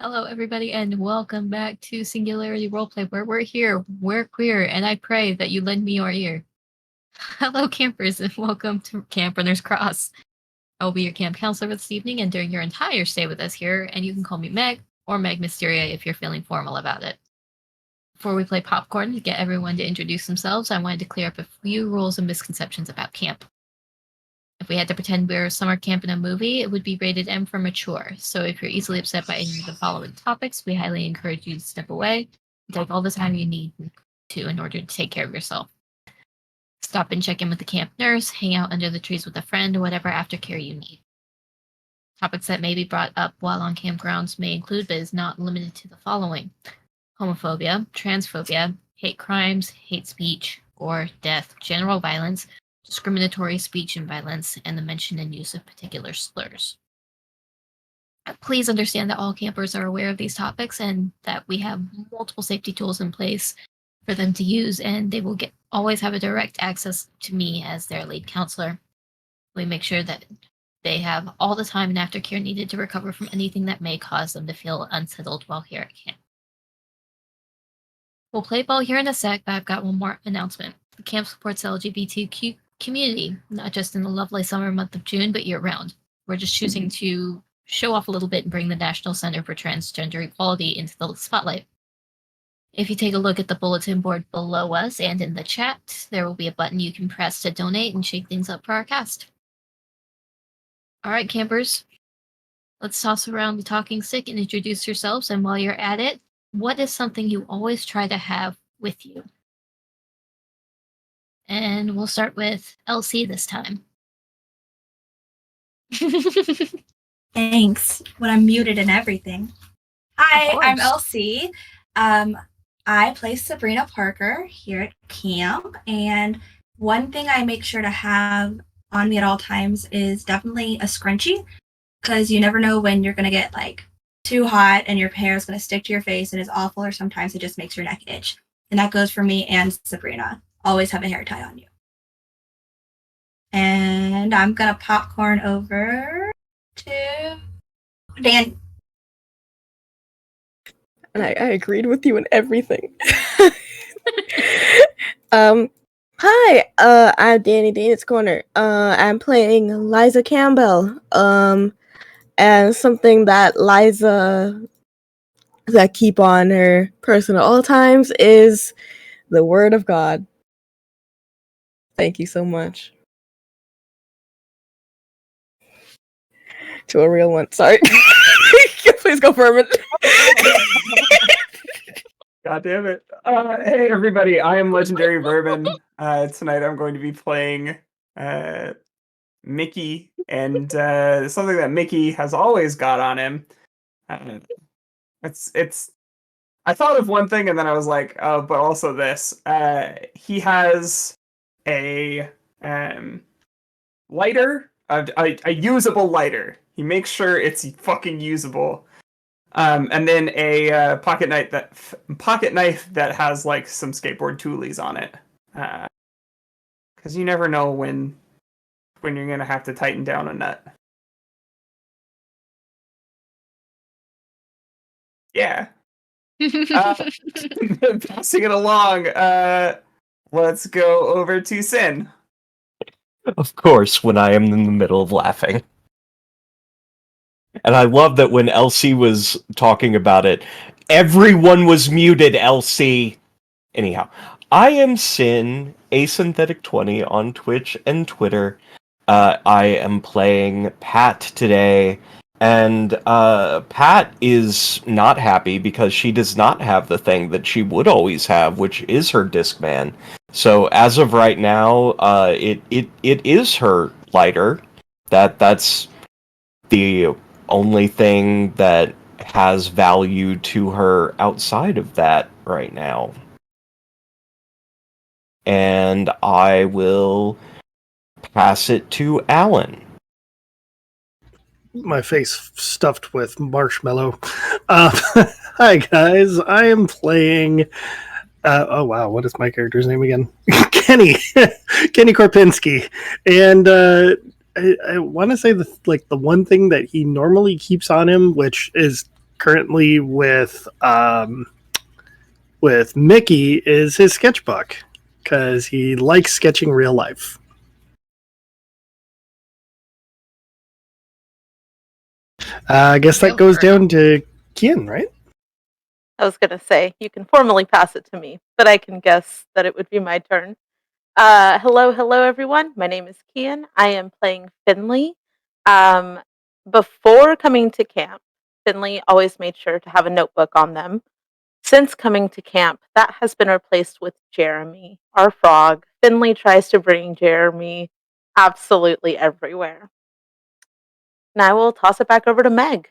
Hello, everybody, and welcome back to Singularity Roleplay, where we're here, we're queer, and I pray that you lend me your ear. Hello, campers, and welcome to Camp Runner's Cross. I will be your camp counselor this evening and during your entire stay with us here, and you can call me Meg, or Meg Mysteria if you're feeling formal about it. Before we play popcorn, to get everyone to introduce themselves, I wanted to clear up a few rules and misconceptions about camp. If we had to pretend we were summer camp in a movie, it would be rated M for mature. So if you're easily upset by any of the following topics, we highly encourage you to step away and take all the time you need to in order to take care of yourself. Stop and check in with the camp nurse, hang out under the trees with a friend, or whatever aftercare you need. Topics that may be brought up while on campgrounds may include, but is not limited to, the following: homophobia, transphobia, hate crimes, hate speech, or death, general violence, discriminatory speech and violence, and the mention and use of particular slurs. Please understand that all campers are aware of these topics and that we have multiple safety tools in place for them to use, and they will always have a direct access to me as their lead counselor. We make sure that they have all the time and aftercare needed to recover from anything that may cause them to feel unsettled while here at camp. We'll play ball here in a sec, but I've got one more announcement. The camp supports the LGBTQ community, not just in the lovely summer month of June, but year-round. We're just choosing to show off a little bit and bring the National Center for Transgender Equality into the spotlight. If you take a look at the bulletin board below us and in the chat, there will be a button you can press to donate and shake things up for our cast. All right, campers, let's toss around the talking stick and introduce yourselves, and while you're at it, what is something you always try to have with you? And we'll start with LC this time. Thanks. When I'm muted and everything. Hi, I'm LC. I play Sabrina Parker here at camp, and one thing I make sure to have on me at all times is definitely a scrunchie, because you never know when you're going to get too hot and your hair is going to stick to your face and it's awful, or sometimes it just makes your neck itch. And that goes for me and Sabrina. Always have a hair tie on you. And I'm going to popcorn over to Dan. And I agreed with you in everything. Hi, I'm Danny Dana's Corner. I'm playing Liza Campbell. And something that Liza that keep on her person at all times is the Word of God. Thank you so much. To a real one. Sorry. Please go for a minute. God damn it. Hey, everybody. I am Legendary Bourbon. Tonight I'm going to be playing Mickey, and something that Mickey has always got on him. I thought of one thing, and then I was like, oh, but also this. He has a lighter, a usable lighter. He makes sure it's fucking usable. And then a pocket knife that has some skateboard toolies on it. Because you never know when you're gonna have to tighten down a nut. Yeah. Passing it along. Let's go over to Sin. Of course, when I am in the middle of laughing. And I love that when Elsie was talking about it, everyone was muted, Elsie! Anyhow, I am Sin, asynthetic20 on Twitch and Twitter. I am playing Pat today, and Pat is not happy because she does not have the thing that she would always have, which is her Discman. So as of right now, it is her lighter. That's the only thing that has value to her outside of that right now. And I will pass it to Alan. My face stuffed with marshmallow. Hi guys, I am playing oh wow, what is my character's name again? Kenny Korpinski. And I want to say the one thing that he normally keeps on him, which is currently with Mickey is his sketchbook, because he likes sketching real life. I guess that goes down to Kian, right? I was going to say, you can formally pass it to me, but I can guess that it would be my turn. Hello, everyone. My name is Kian. I am playing Finley. Before coming to camp, Finley always made sure to have a notebook on them. Since coming to camp, that has been replaced with Jeremy, our frog. Finley tries to bring Jeremy absolutely everywhere. And I will toss it back over to Meg.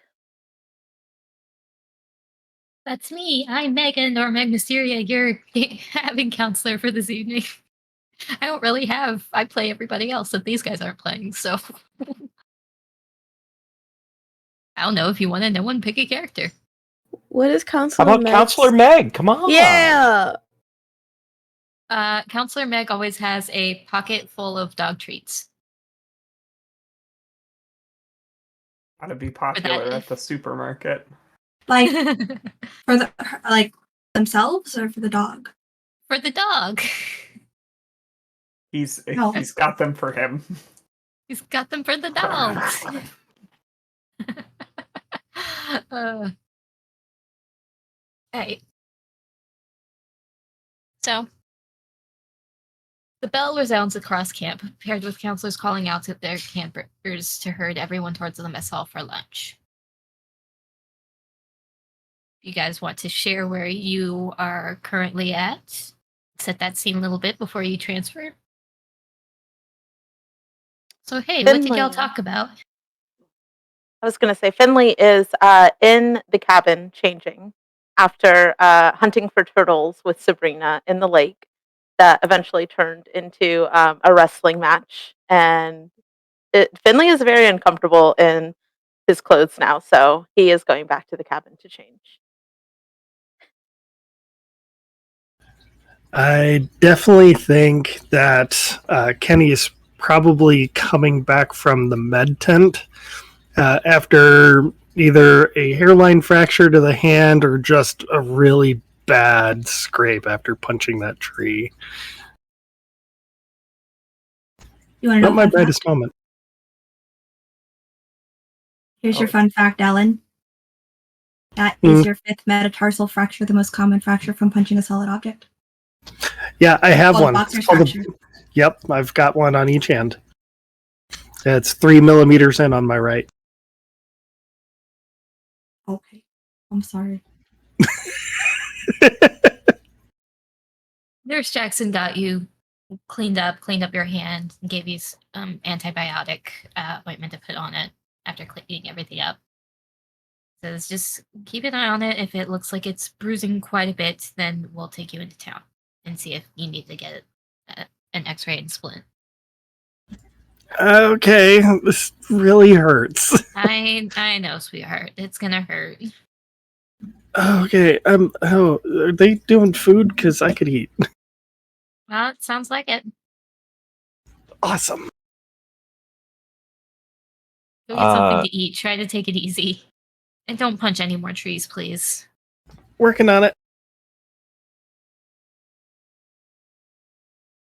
That's me. I'm Megan, or Meg Mysteria, your having counselor for this evening. I don't really have. I play everybody else that these guys aren't playing, so. I don't know if you want to know one, pick a character. What is How Counselor about Counselor Meg? Come on. Yeah. Counselor Meg always has a pocket full of dog treats. Gotta be popular at the supermarket. Like for themselves or for the dog? For the dog. He's got them for him. He's got them for the dogs. Hey. So, the bell resounds across camp, paired with counselors calling out to their campers to herd everyone towards the mess hall for lunch. You guys want to share where you are currently at? Set that scene a little bit before you transfer. So, hey, what did y'all talk about? I was going to say, Finley is in the cabin changing after hunting for turtles with Sabrina in the lake that eventually turned into a wrestling match. And Finley is very uncomfortable in his clothes now, so he is going back to the cabin to change. I definitely think that Kenny is probably coming back from the med tent after either a hairline fracture to the hand or just a really bad scrape after punching that tree. You want to know Not my brightest moment. Here's your fun fact, Ellen. That is your 5th metatarsal fracture, the most common fracture from punching a solid object. Yeah, I have one. Fracture. Yep, I've got one on each hand. It's 3 millimeters in on my right. Okay, I'm sorry. Nurse Jackson got you cleaned up your hand, and gave you antibiotic ointment to put on it after cleaning everything up. Says just keep an eye on it. If it looks like it's bruising quite a bit, then we'll take you into town and see if you need to get an x-ray and splint. Okay, this really hurts. I know, sweetheart. It's gonna hurt. Okay, are they doing food? Because I could eat. Well, it sounds like it. Awesome. Go get something to eat. Try to take it easy. And don't punch any more trees, please. Working on it.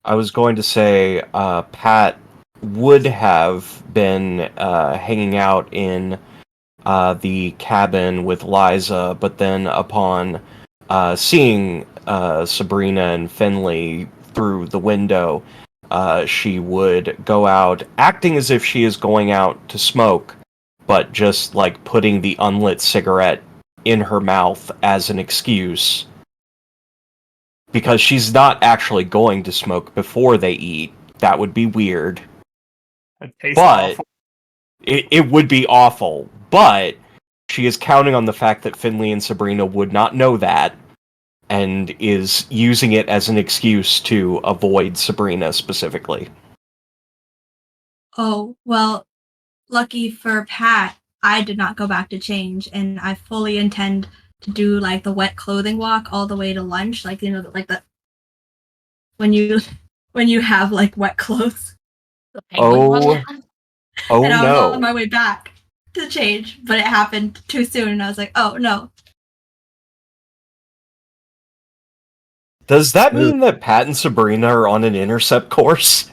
I was going to say, Pat would have been hanging out in the cabin with Liza, but then upon seeing Sabrina and Finley through the window, she would go out, acting as if she is going out to smoke, but just like putting the unlit cigarette in her mouth as an excuse. Because she's not actually going to smoke before they eat. That would be weird. But it would be awful. But she is counting on the fact that Finley and Sabrina would not know that, and is using it as an excuse to avoid Sabrina specifically. Oh, well, lucky for Pat, I did not go back to change, and I fully intend to do like the wet clothing walk all the way to lunch, like, you know, like the when you have like wet clothes. Oh and I was no. on my way back. to change, but it happened too soon, and I was like, oh no. Does that Smooth. mean that Pat and Sabrina are on an intercept course?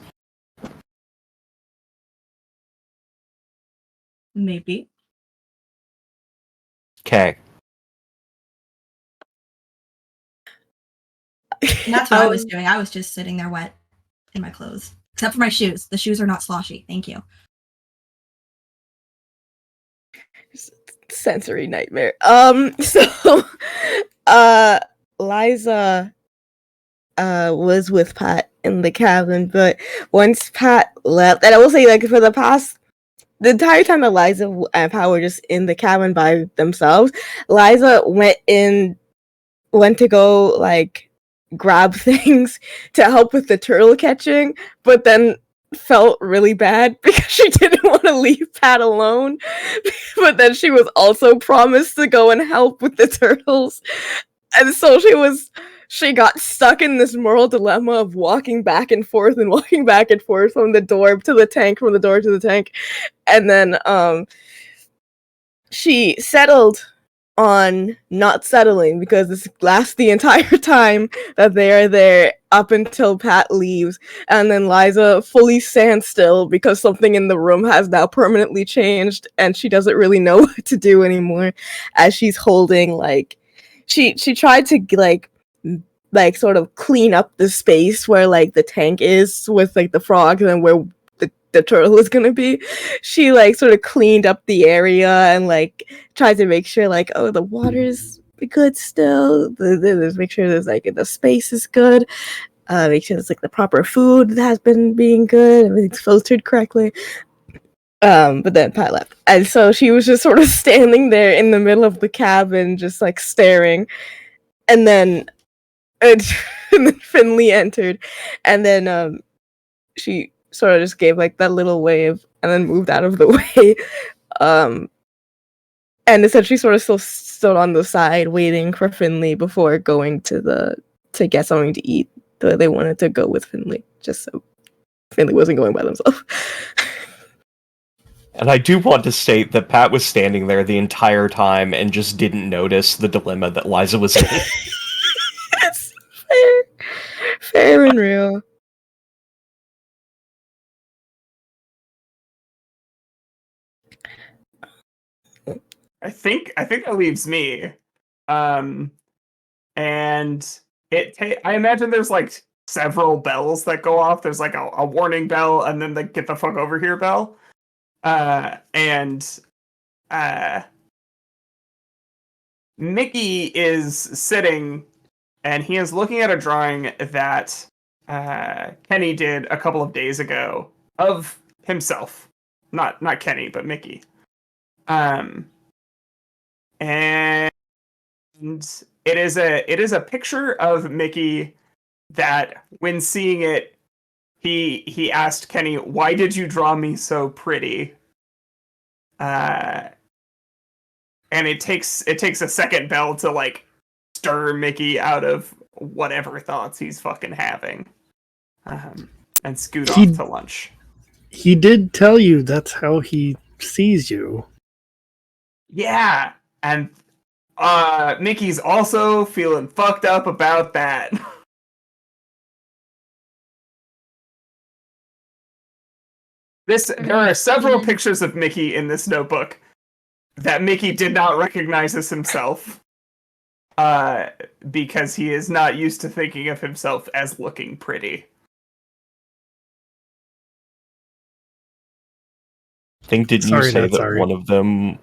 Maybe. Okay. And that's what I was doing. I was just sitting there wet in my clothes. Except for my shoes. The shoes are not sloshy. Thank you. Sensory nightmare. So Liza was with Pat in the cabin, but once Pat left, and I will say, like, for the entire time that Liza and Pat were just in the cabin by themselves, Liza went to go, like, grab things to help with the turtle catching, but then felt really bad because she didn't want to leave Pat alone. But then she was also promised to go and help with the turtles. And so she got stuck in this moral dilemma of walking back and forth from the door to the tank, from the door to the tank. And then she settled on not settling because this lasts the entire time that they are there up until Pat leaves, and then Liza fully stands still because something in the room has now permanently changed and she doesn't really know what to do anymore, as she's holding, like, she tried to like sort of clean up the space where, like, the tank is with, like, the frogs and where the turtle is gonna be. She, like, sort of cleaned up the area and, like, tried to make sure, like, oh, the water's good still. Make sure there's, like, the space is good. Make sure there's, like, the proper food has been being good. Everything's filtered correctly. But then Pat left, and so she was just sort of standing there in the middle of the cabin, just, like, staring. And then and then Finley entered, and then she sort of just gave, like, that little wave and then moved out of the way. And essentially sort of still stood on the side waiting for Finley before going to get something to eat. They wanted to go with Finley, just so Finley wasn't going by themselves. And I do want to state that Pat was standing there the entire time and just didn't notice the dilemma that Liza was in. It's fair and real. I think that leaves me. And I imagine there's, like, several bells that go off. There's, like, a warning bell and then the get the fuck over here bell. Mickey is sitting and he is looking at a drawing that Kenny did a couple of days ago of himself. Not Kenny, but Mickey. And it is a picture of Mickey that, when seeing it, he asked Kenny, "Why did you draw me so pretty?" And it takes a second bell to, like, stir Mickey out of whatever thoughts he's fucking having, and scoot off to lunch. He did tell you that's how he sees you. Yeah, and Mickey's also feeling fucked up about that. There are several pictures of Mickey in this notebook that Mickey did not recognize as himself, because he is not used to thinking of himself as looking pretty. Didn't you say that one of them,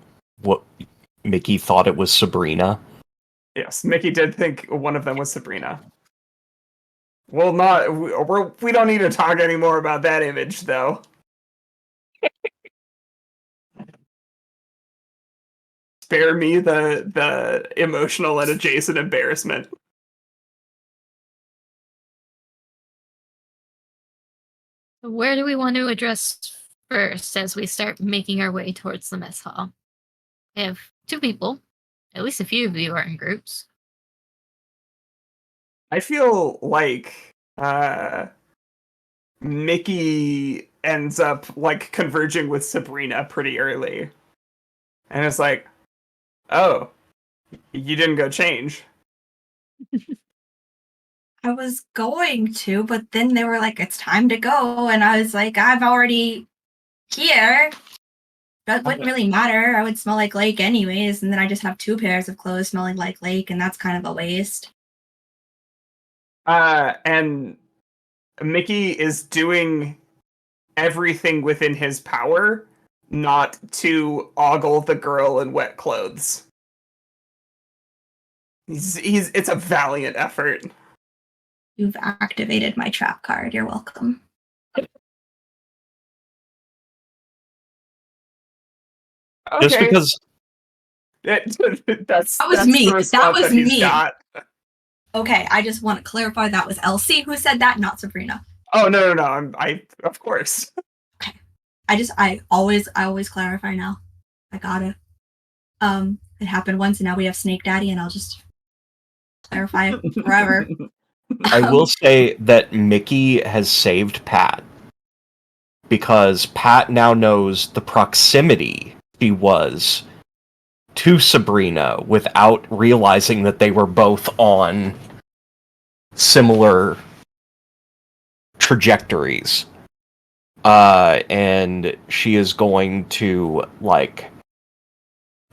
Mickey thought it was Sabrina? Yes, Mickey did think one of them was Sabrina. Well, we don't need to talk anymore about that image, though. Spare me the emotional and adjacent embarrassment. Where do we want to address first as we start making our way towards the mess hall? We have two people. At least a few of you are in groups. I feel like Mickey ends up, like, converging with Sabrina pretty early. And it's like, oh, you didn't go change. I was going to, but then they were like, it's time to go. And I was like, I'm already here. That wouldn't really matter. I would smell like lake anyways. And then I just have 2 pairs of clothes smelling like lake, and that's kind of a waste. And Mickey is doing everything within his power not to ogle the girl in wet clothes. It's a valiant effort. You've activated my trap card. You're welcome. Just Okay. because That was me. The response That was he's me. got. Okay, I just want to clarify that was Elsie who said that, not Sabrina. Oh no! I of course. Okay. I always clarify now. I got it. It happened once, and now we have Snake Daddy, and I'll just clarify it forever. I will say that Mickey has saved Pat because Pat now knows the proximity she was to Sabrina without realizing that they were both on similar trajectories. And she is going to, like,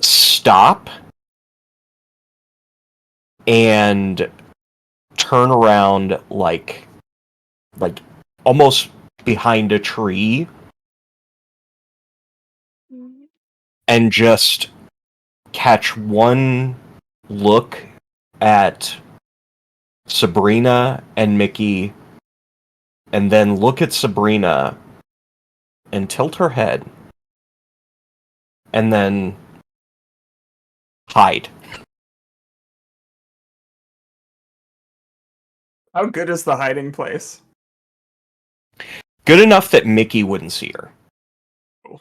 stop and turn around, like almost behind a tree, and just catch one look at Sabrina and Mickey, and then look at Sabrina and tilt her head, and then hide. How good is the hiding place? Good enough that Mickey wouldn't see her. Cool.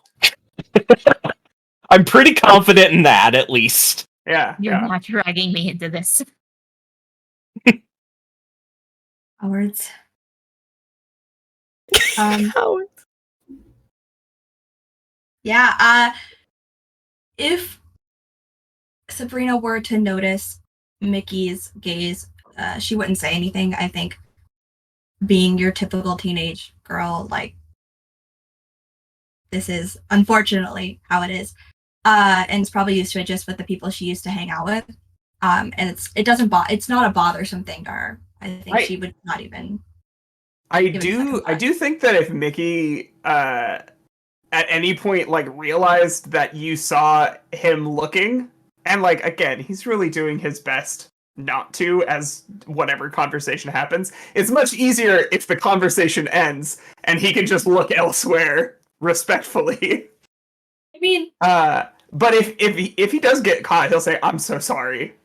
I'm pretty confident in that, at least. Yeah. You're not dragging me into this. Cowards. Cowards. Yeah, if Sabrina were to notice Mickey's gaze, she wouldn't say anything. I think being your typical teenage girl, like, this is unfortunately how it is. And it's probably used to it just with the people she used to hang out with. And it's not a bothersome thing to her. I think she would not even. I do think that if Mickey at any point like realized that you saw him looking, and like again, he's really doing his best not to as whatever conversation happens. It's much easier if the conversation ends and he can just look elsewhere respectfully. I mean, but if he does get caught, he'll say, "I'm so sorry."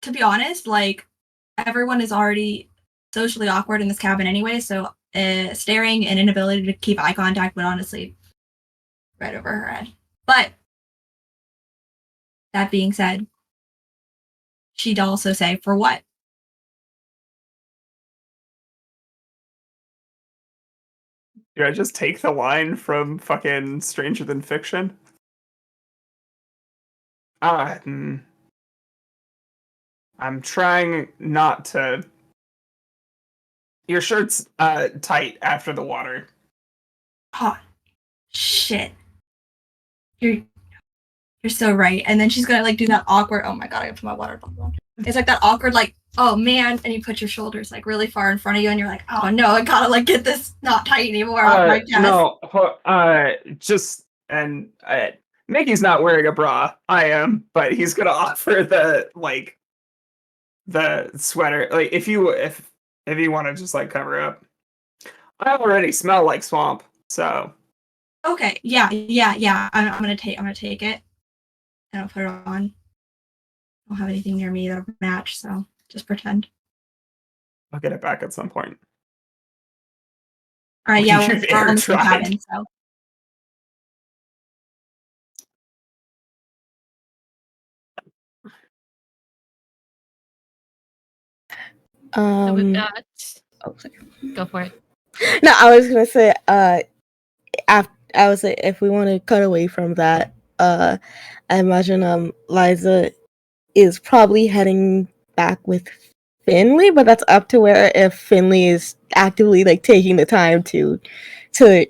to be honest, like, everyone is already socially awkward in this cabin anyway, so staring and inability to keep eye contact would honestly right over her head. But that being said, she'd also say, for what? Do I just take the line from fucking Stranger Than Fiction? I'm trying not to. Your shirt's tight after the water. Oh, shit. You're so right. And then she's gonna like do that awkward. Oh my god, I gotta put my water bottle on. It's like that awkward, like, oh man, and you put your shoulders like really far in front of you, and you're like, oh no, I gotta like get this not tight anymore off my chest. No, Mickey's not wearing a bra. I am, but he's gonna offer the sweater. Like if you want to just like cover up. I already smell like swamp, so. Okay, yeah. I'm gonna take it, and I'll put it on. I don't have anything near me that'll match, so just pretend. I'll get it back at some point. All right, yeah, You've we're on the air-dried. cabin, so. So with that, Oh, sorry. go for it. No, I was gonna say, I would say if we want to cut away from that, I imagine Liza is probably heading back with Finley, but that's up to where if Finley is actively like taking the time to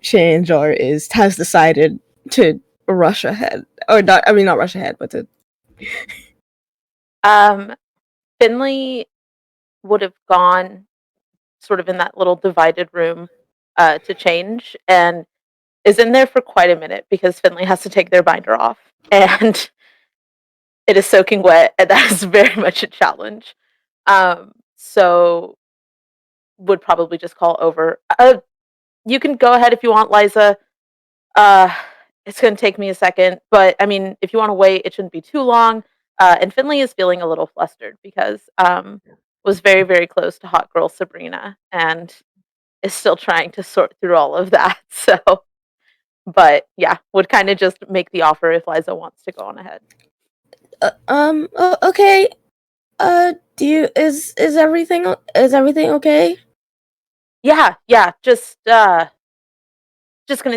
change or has decided to rush ahead or not. I mean, not rush ahead, but to. Finley would have gone sort of in that little divided room to change, and is in there for quite a minute because Finley has to take their binder off, and it is soaking wet, and that is very much a challenge. So would probably just call over. You can go ahead if you want, Liza. It's going to take me a second, but I mean, if you want to wait, it shouldn't be too long. And Finley is feeling a little flustered because was very, very close to hot girl Sabrina and is still trying to sort through all of that. So, but yeah, would kind of just make the offer if Liza wants to go on ahead. Okay. Is everything okay? Yeah. Just gonna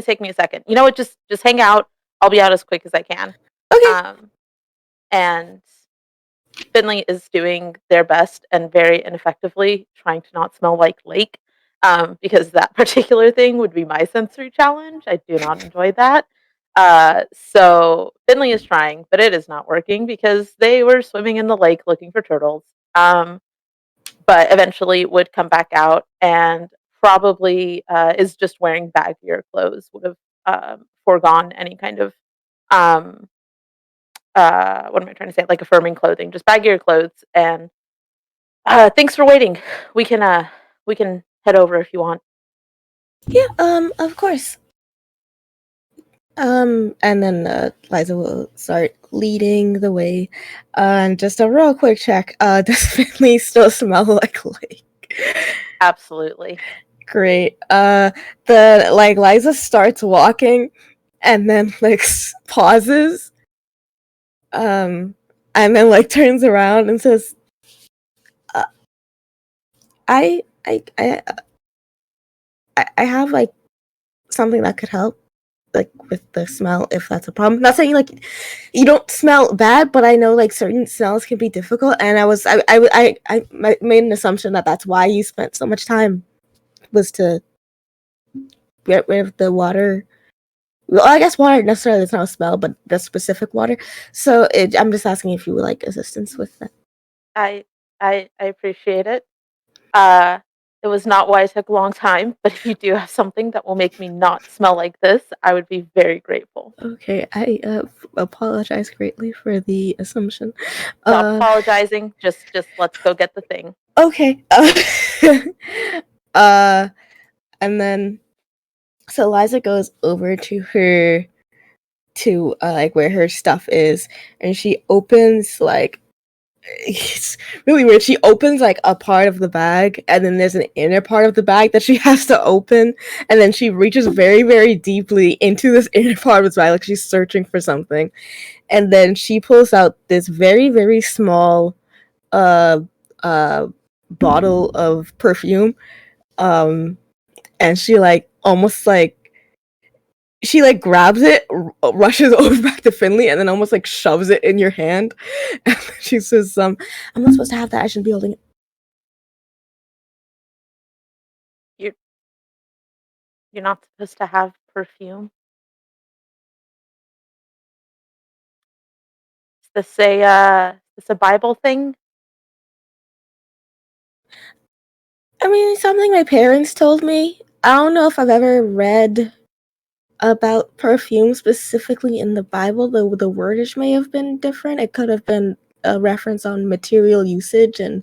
take me a second. You know what? Just hang out. I'll be out as quick as I can. Okay. And Finley is doing their best and very ineffectively trying to not smell like lake, because that particular thing would be my sensory challenge. I do not enjoy that. So Finley is trying, but it is not working because they were swimming in the lake looking for turtles. But eventually would come back out and probably is just wearing baggier clothes, would have foregone any kind of what am I trying to say? Like affirming clothing, just baggier clothes. And thanks for waiting. We can head over if you want. Yeah. Of course. And then Liza will start leading the way. And just a real quick check. Does Finley still smell like lake? Absolutely. Great. Liza starts walking, and then pauses. And then turns around and says, "I have something that could help." With the smell, if that's a problem. Not saying you don't smell bad, but I know certain smells can be difficult, and I made an assumption that that's why you spent so much time, was to get rid of the water. Well, I guess water necessarily does not smell, but the specific water. So I'm just asking if you would like assistance with that. I appreciate it. It was not why it took a long time, but if you do have something that will make me not smell like this, I would be very grateful. Okay, I apologize greatly for the assumption. Stop apologizing. Just let's go get the thing. Okay. And then so Liza goes over to her where her stuff is, and she opens it's really weird. She opens a part of the bag, and then there's an inner part of the bag that she has to open, and then she reaches very, very deeply into this inner part of the bag, she's searching for something, and then she pulls out this very, very small bottle of perfume, and she almost she grabs it, rushes over back to Finley, and then almost shoves it in your hand. And she says, "I'm not supposed to have that. I shouldn't be holding it." You're not supposed to have perfume. Is this a Bible thing? I mean, it's something my parents told me. I don't know if I've ever read about perfume specifically in the Bible. The wordage may have been different. It could have been a reference on material usage and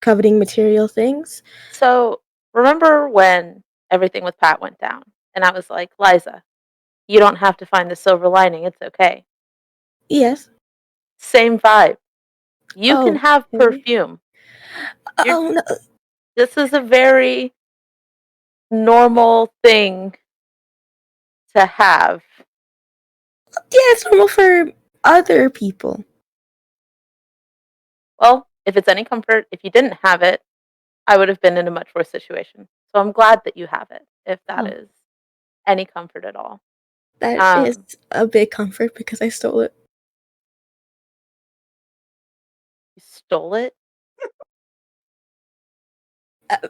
coveting material things. So remember when everything with Pat went down, and I was like, Liza, you don't have to find the silver lining. It's okay. Yes. Same vibe. You can have perfume. Oh no. This is a very normal thing to have. Yeah, it's normal for other people. Well, if it's any comfort, if you didn't have it, I would have been in a much worse situation. So I'm glad that you have it, if that is any comfort at all. That is a big comfort because I stole it. You stole it?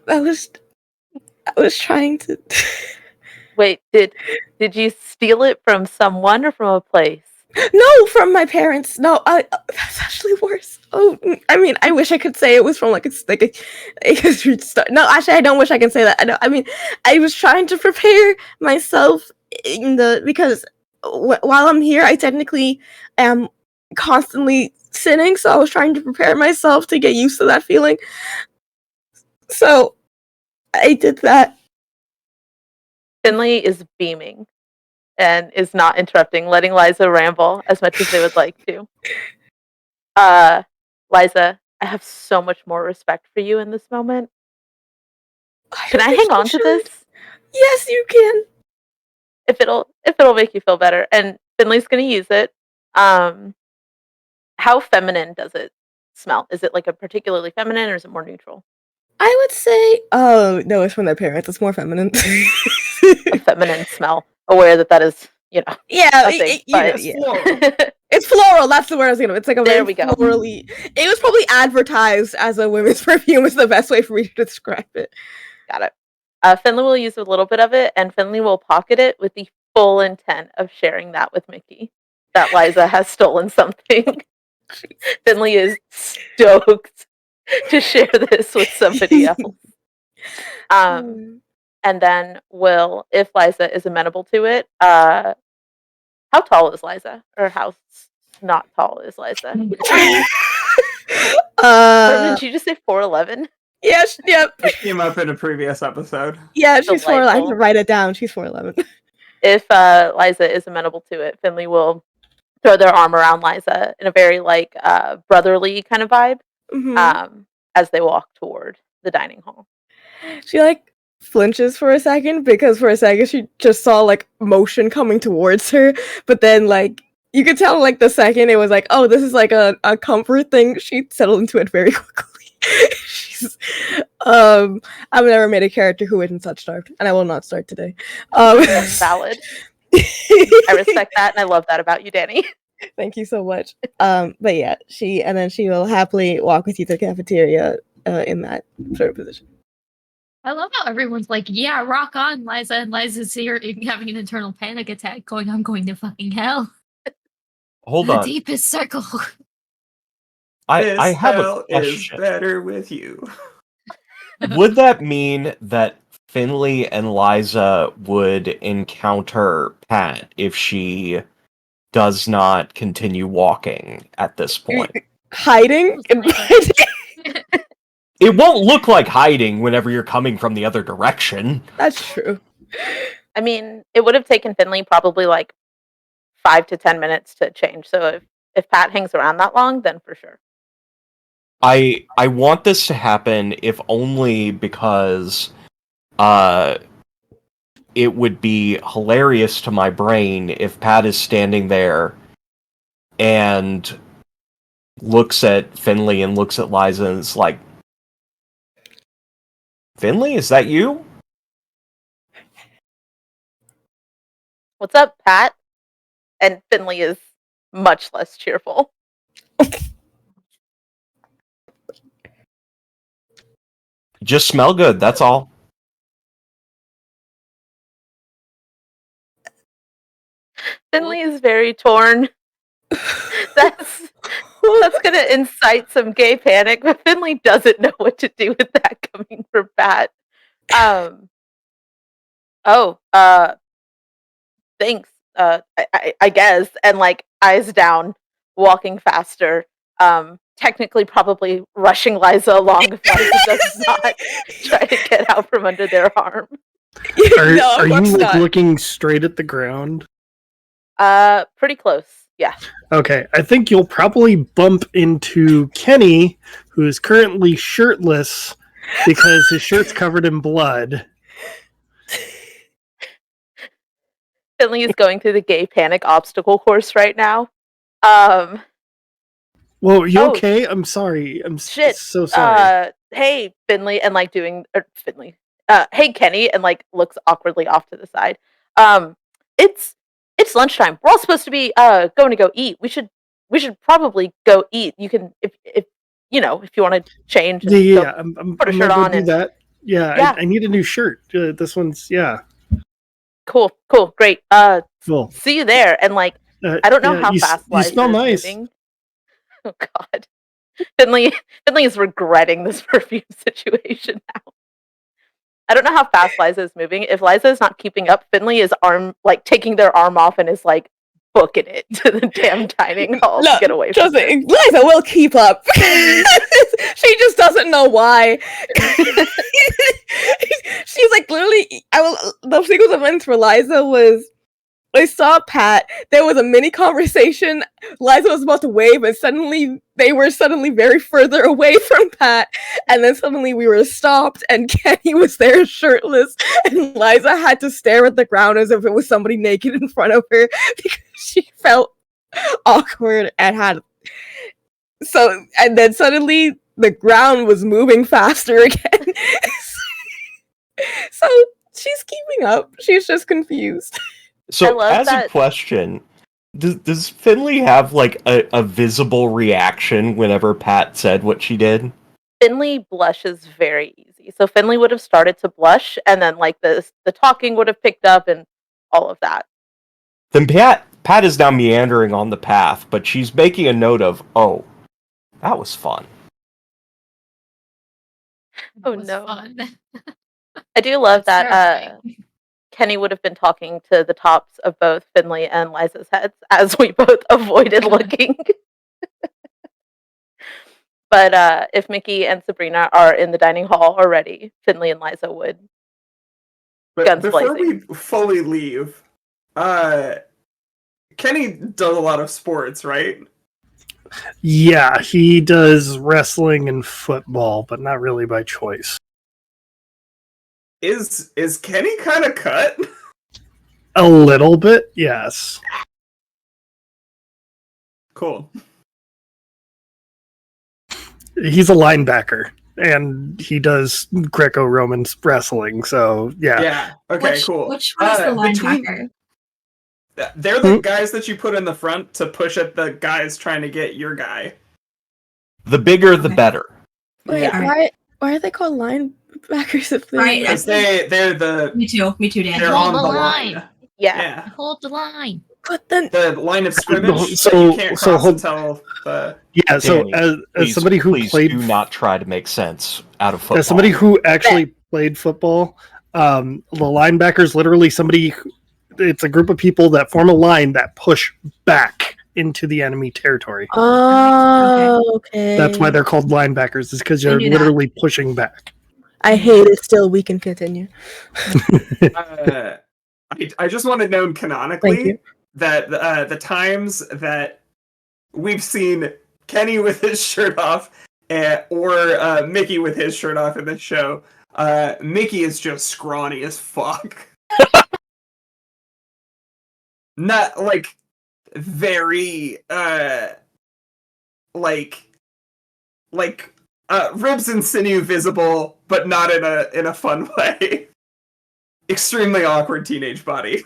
I was trying to. Wait, did you steal it from someone or from a place? No, from my parents. No, that's actually worse. Oh, I mean, I wish I could say it was from like a street start. No, actually, I don't wish I can say that. I mean, I was trying to prepare myself because while I'm here, I technically am constantly sinning, so I was trying to prepare myself to get used to that feeling. So I did that. Finley is beaming and is not interrupting, letting Liza ramble as much as they would like to. Liza, I have so much more respect for you in this moment. Can I hang on to this? Yes, you can. If it'll make you feel better. And Finley's gonna use it. How feminine does it smell? Is it like a particularly feminine or is it more neutral? I would say, oh no, it's from their parents. It's more feminine. A feminine smell. Aware that is, yeah, but it's floral. That's the word I was gonna. It's like a there very we go. florally. It was probably advertised as a women's perfume. Is the best way for me to describe it. Got it. Finley will use a little bit of it, and Finley will pocket it with the full intent of sharing that with Mickey. That Liza has stolen something. Finley is stoked to share this with somebody else. And then if Liza is amenable to it, how tall is Liza? Or how not tall is Liza? Did you just say 4'11"? Yes, yep. It came up in a previous episode. Yeah, she's 4'11". I have to write it down. She's 4'11". If Liza is amenable to it, Finley will throw their arm around Liza in a very like brotherly kind of vibe, as they walk toward the dining hall. She like flinches for a second because for a second she just saw like motion coming towards her, but then like you could tell like the second it was like, oh, this is like a comfort thing. She settled into it very quickly. She's I've never made a character who isn't such starved, and I will not start today. That's valid. I respect that, and I love that about you, Danny. Thank you so much. But yeah, she will happily walk with you to the cafeteria in that sort of position. I love how everyone's like, yeah, rock on, Liza, and Liza's here having an internal panic attack going, I'm going to fucking hell. Hold the on. Deepest circle. I have hell a question. Is better with you. Would that mean that Finley and Liza would encounter Pat if she does not continue walking at this point? Hiding? It won't look like hiding whenever you're coming from the other direction. That's true. I mean, it would have taken Finley probably like 5 to 10 minutes to change. So if Pat hangs around that long, then for sure. I want this to happen if only because it would be hilarious to my brain if Pat is standing there and looks at Finley and looks at Liza and is like, Finley, is that you? What's up, Pat? And Finley is much less cheerful. Just smell good, that's all. Finley is very torn. That's gonna incite some gay panic, but Finley doesn't know what to do with that coming from Pat. Thanks. I guess, and like eyes down, walking faster. Technically, probably rushing Liza along if Liza does not try to get out from under their arm. Are you like looking straight at the ground? Pretty close. Yeah. Okay, I think you'll probably bump into Kenny, who is currently shirtless because his shirt's covered in blood. Finley is going through the gay panic obstacle course right now. Well, you okay? I'm sorry. I'm so sorry. Hey, Finley, and like doing Finley. Hey, Kenny, and like looks awkwardly off to the side. It's it's lunchtime. We're all supposed to be going to go eat. We should probably go eat. You can if you know if you want to change. And Yeah, go I'm put a shirt gonna on do and that. Yeah, yeah. I need a new shirt. This one's Cool, great. cool. See you there. And like, I don't know yeah, how fast you smell Liza is nice. moving. Oh God, Finley is regretting this perfume situation now. I don't know how fast Liza is moving. If Liza is not keeping up, Finley is taking their arm off and is like booking it to the damn dining hall to get away from her. Liza will keep up. She just doesn't know why. She's like literally. The sequence of events for Liza was. I saw Pat. There was a mini conversation. Liza was about to wave, and suddenly they were very further away from Pat. And then suddenly we were stopped, and Kenny was there shirtless, and Liza had to stare at the ground as if it was somebody naked in front of her because she felt awkward and then suddenly the ground was moving faster again. So she's keeping up. She's just confused. So, as a question, does Finley have like a visible reaction whenever Pat said what she did? Finley blushes very easy. So Finley would have started to blush, and then like the talking would have picked up, and all of that. Then Pat is now meandering on the path, but she's making a note of, oh, that was fun. Oh no! Fun. I do love That's that. Kenny would have been talking to the tops of both Finley and Liza's heads as we both avoided looking. But if Mickey and Sabrina are in the dining hall already, Finley and Liza would. But before we fully leave, Kenny does a lot of sports, right? Yeah, he does wrestling and football, but not really by choice. Is Kenny kind of cut? A little bit, yes. Cool. He's a linebacker, and he does Greco-Roman wrestling, so yeah. Yeah, okay, cool. Which one is the linebacker? They're the guys that you put in the front to push at the guys trying to get your guy. The bigger, the better. Wait, Yeah. why are they called linebackers? If Right, Because they're the... Me too, Dan. They're on the line. Yeah. Hold the line. But then The line of scrimmage So- that you can't so cross hold- until the... Yeah, so Danny, as please, somebody who please played... do not try to make sense out of football. As somebody who actually played football, the linebackers literally it's a group of people that form a line that push back into the enemy territory. okay. That's why they're called linebackers, is because you're knew that. literally pushing back. I hate it. Still, we can continue. I just want to know Thank canonically you. that the times that we've seen Kenny with his shirt off or Mickey with his shirt off in this show, Mickey is just scrawny as fuck. Not like very ribs and sinew visible, but not in a fun way. Extremely awkward teenage body.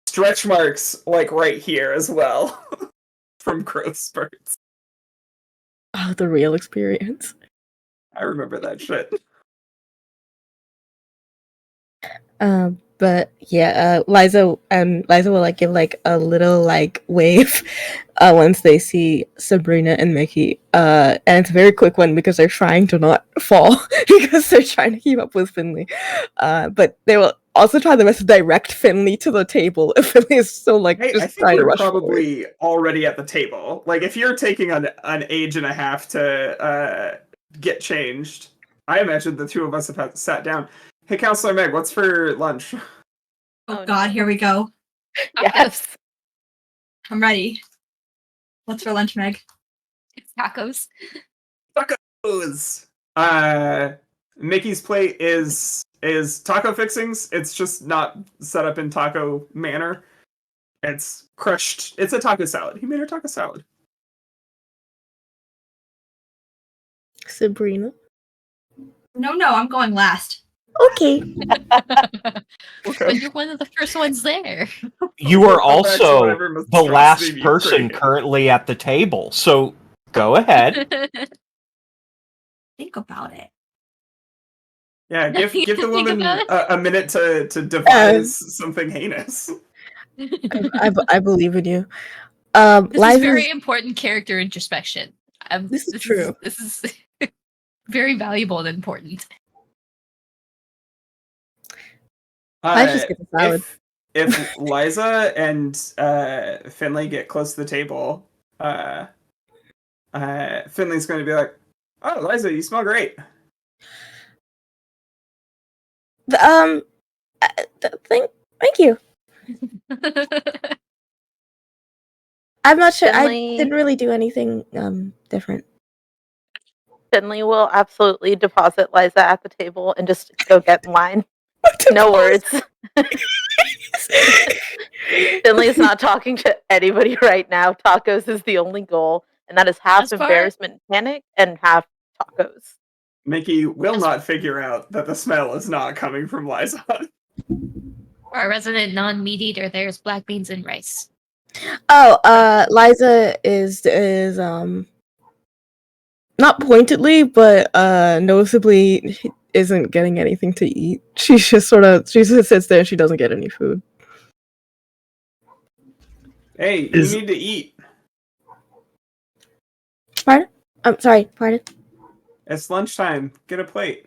Stretch marks like right here as well from growth spurts. Oh, the real experience. I remember that shit. But yeah, Liza will like give like a little like wave once they see Sabrina and Mickey. And it's a very quick one because they're trying to not fall because they're trying to keep up with Finley. But they will also try their best to direct Finley to the table if Finley is still like Hey, I just think trying to we're rush probably already at the table. Like if you're taking an age and a half to get changed, I imagine the two of us have sat down. Hey, Counselor Meg, what's for lunch? Oh God, here we go. Yes. I'm ready. What's for lunch, Meg? It's tacos. Tacos. Mickey's plate is taco fixings. It's just not set up in taco manner. It's crushed. It's a taco salad. He made a taco salad. Sabrina. No, I'm going last. Okay. But you're one of the first ones there. You We'll are come back to also whatever the monstrosity last you person created. currently at the table, so go ahead. Think about it. Yeah, give You the think woman about a minute to devise something heinous. I believe in you. This is Liza's very important character introspection. This is true. This is very valuable and important. I just get the salad. If Liza and Finley get close to the table, Finley's going to be like, "Oh, Liza, you smell great." Thank you. I'm not sure. Finley- I didn't really do anything different. Finley will absolutely deposit Liza at the table and just go get in line. No words. Finley's not talking to anybody right now. Tacos is the only goal, and that is half As far- embarrassment and panic and half tacos. Mickey will not figure out that the smell is not coming from Liza. Our resident non-meat eater, there's black beans and rice. Oh, Liza is not pointedly, but noticeably isn't getting anything to eat. She just sits there and she doesn't get any food. Hey, you need to eat. Pardon? I'm sorry, pardon? It's lunchtime. Get a plate.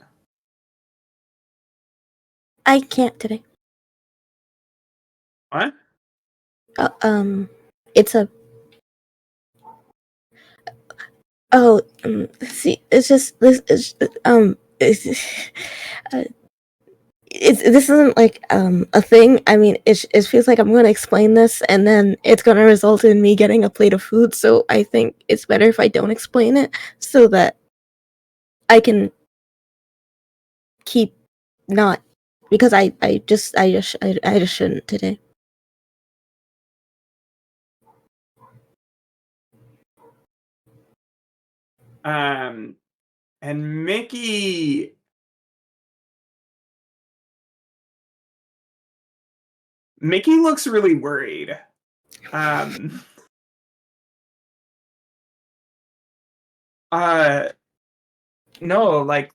I can't today. What? It's a. Oh, see, it's just this is this isn't like a thing. I mean, it feels like I'm gonna explain this, and then it's gonna result in me getting a plate of food. So I think it's better if I don't explain it, so that I can keep not, because I just shouldn't today. And Mickey looks really worried. No, like,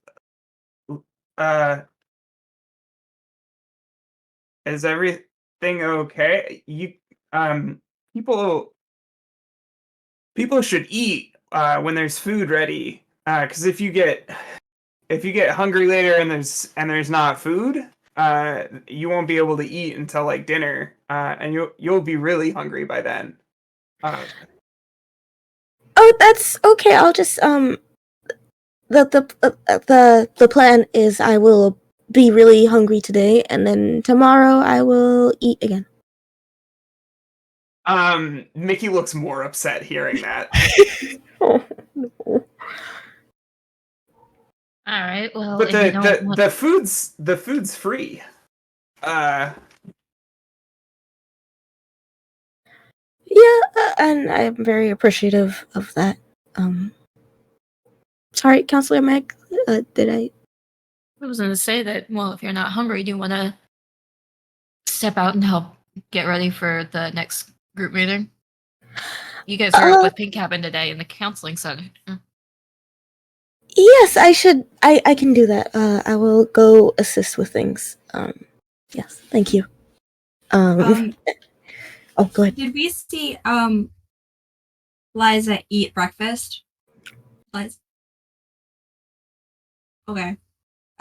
is everything okay? People should eat when there's food ready. Because if you get hungry later and there's not food, you won't be able to eat until like dinner, and you'll be really hungry by then. Oh, that's okay. I'll just the plan is I will be really hungry today, and then tomorrow I will eat again. Mickey looks more upset hearing that. Oh, no. All right. Well, But if you don't want- the food's free. Yeah, and I'm very appreciative of that. Sorry, Counselor Meg, did I? I was going to say that. Well, if you're not hungry, do you want to step out and help get ready for the next group meeting? You guys are with Pink Cabin today in the counseling center. Yes, I should. I can do that. I will go assist with things. Yes, thank you. Oh, go ahead. Did we see Liza eat breakfast? Liza. Okay.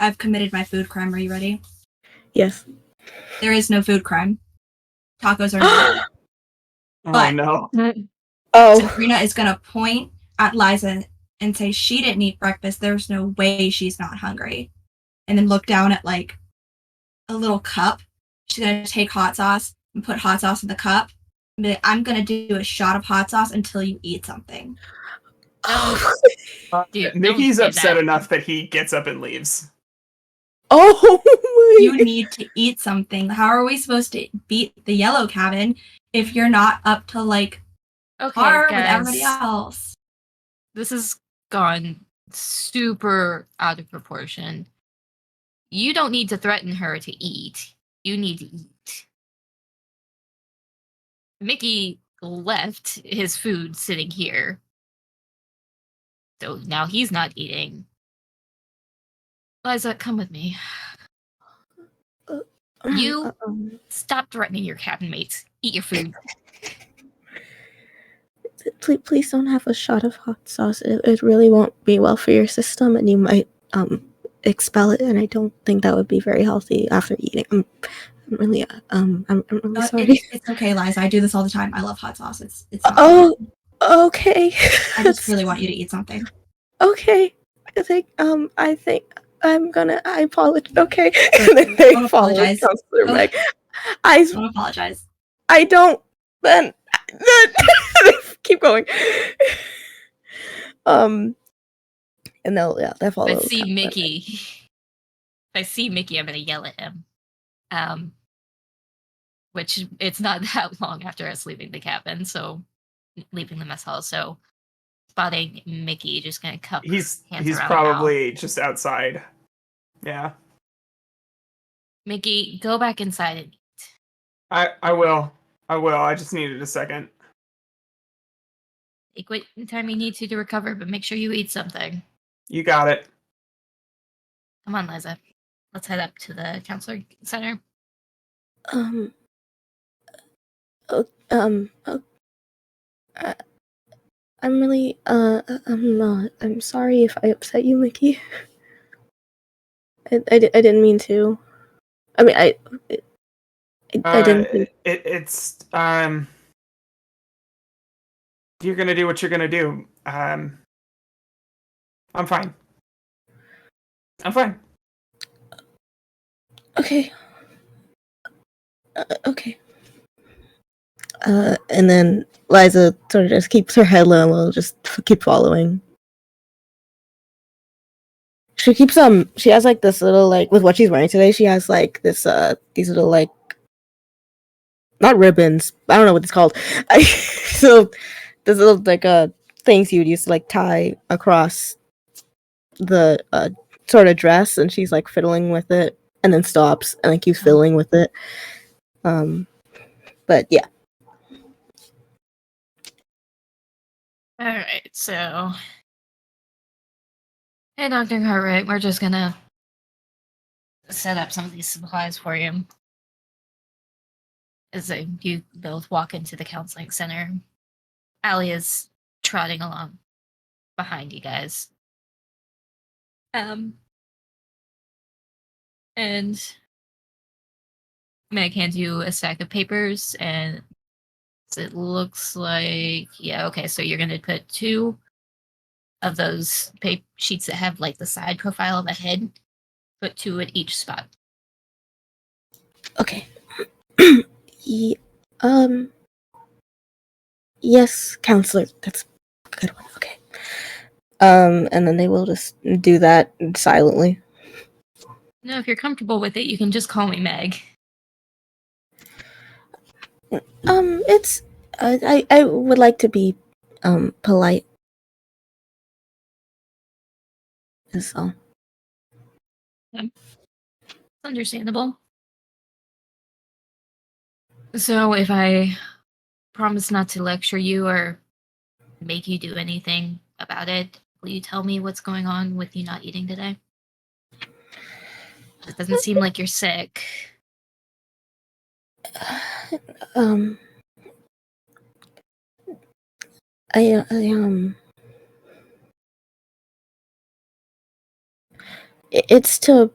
I've committed my food crime. Are you ready? Yes. There is no food crime. Tacos are not. Oh no. Oh. Sabrina is gonna point at Liza and say she didn't eat breakfast. There's no way she's not hungry. And then look down at like a little cup. She's gonna take hot sauce and put hot sauce in the cup. And be like, I'm gonna do a shot of hot sauce until you eat something. Mickey's upset enough that he gets up and leaves. Oh my! You need to eat something. How are we supposed to beat the yellow cabin if you're not up to like par with everybody else? This has gone super out of proportion. you don't need to threaten her to eat. You need to eat. Mickey left his food sitting here. So now he's not eating. Liza, come with me. You stop threatening your cabin mates. Eat your food. Please don't have a shot of hot sauce. It really won't be well for your system, and you might expel it. And I don't think that would be very healthy after eating. I'm really sorry. It's okay, Liza. I do this all the time. I love hot sauce. It's not okay. I just really want you to eat something. Okay. I think I apologize. Okay. And then they follow Counselor Meg. I don't apologize. I don't then keep going. And they'll follow. If I see Mickey, I'm gonna yell at him. Which it's not that long after us leaving the cabin, so leaving the mess hall. So spotting Mickey, just gonna cup hands he's around probably just outside. Yeah. Mickey, go back inside and eat. I will. I just needed a second. Take what time you need to recover, but make sure you eat something. You got it. Come on, Liza. Let's head up to the counselor center. I'm really I'm sorry if I upset you, Mickey. I didn't mean to. I mean, I didn't. It's you're gonna do what you're gonna do. I'm fine. Okay. Okay. And then Liza sort of just keeps her head low and will just keep following. She keeps she has like this little like with what she's wearing today, she has like this these little like not ribbons, I don't know what it's called. So this little like things you would use to like tie across the sort of dress, and she's like fiddling with it and then stops and then keeps fiddling with it. But yeah. Alright, so hey Dr. Cartwright, we're just gonna set up some of these supplies for you. As you both walk into the counseling center, Allie is trotting along behind you guys. And Meg hands you a stack of papers, and it looks like, yeah, okay, so you're gonna put 2 of those sheets that have like the side profile of a head, put 2 at each spot. Okay. Yes, counselor, that's a good one. Okay. And then they will just do that silently. No, if you're comfortable with it, you can just call me Meg. It's I would like to be polite. That's all. Yeah. Understandable. So if I promise not to lecture you or make you do anything about it, will you tell me what's going on with you not eating today? It doesn't seem like you're sick. It's to,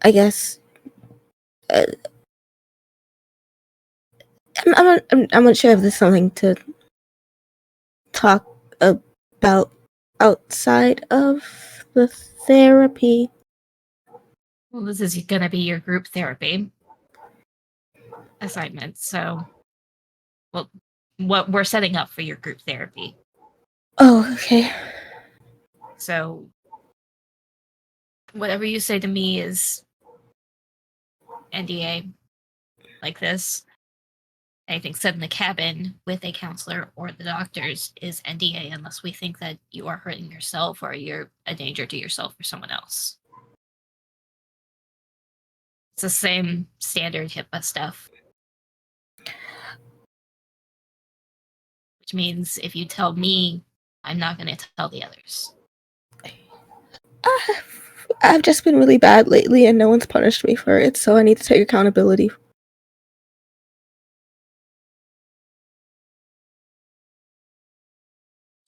I guess, I'm not sure if there's something to talk about outside of the therapy. Well, this is going to be your group therapy assignment, so, well, what we're setting up for your group therapy. Oh, okay. So, whatever you say to me is NDA, like this. Anything said in the cabin with a counselor or the doctors is NDA unless we think that you are hurting yourself or you're a danger to yourself or someone else. It's the same standard HIPAA stuff. Which means if you tell me, I'm not going to tell the others. I've just been really bad lately and no one's punished me for it, so I need to take accountability.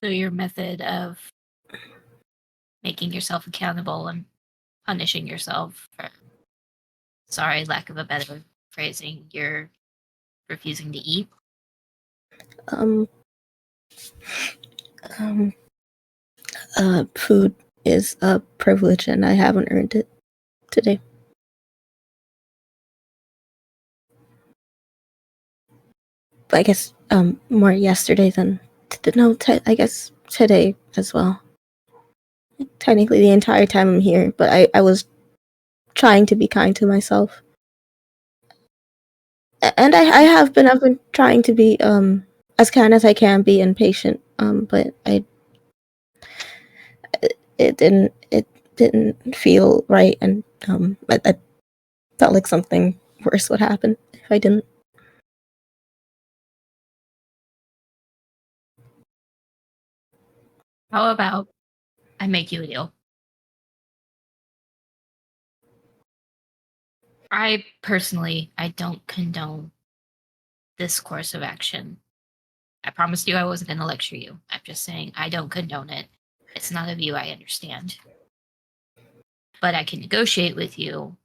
So your method of making yourself accountable and punishing yourself for, sorry, lack of a better phrasing, you're refusing to eat? Food is a privilege and I haven't earned it today. I guess more yesterday than I guess today as well. Technically the entire time I'm here, but I was trying to be kind to myself. And I've been trying to be as kind as I can be and patient, but it didn't feel right, and I felt like something worse would happen if I didn't. How about I make you a deal? I don't condone this course of action. I promised you I wasn't going to lecture you. I'm just saying I don't condone it. It's not a view I understand. But I can negotiate with you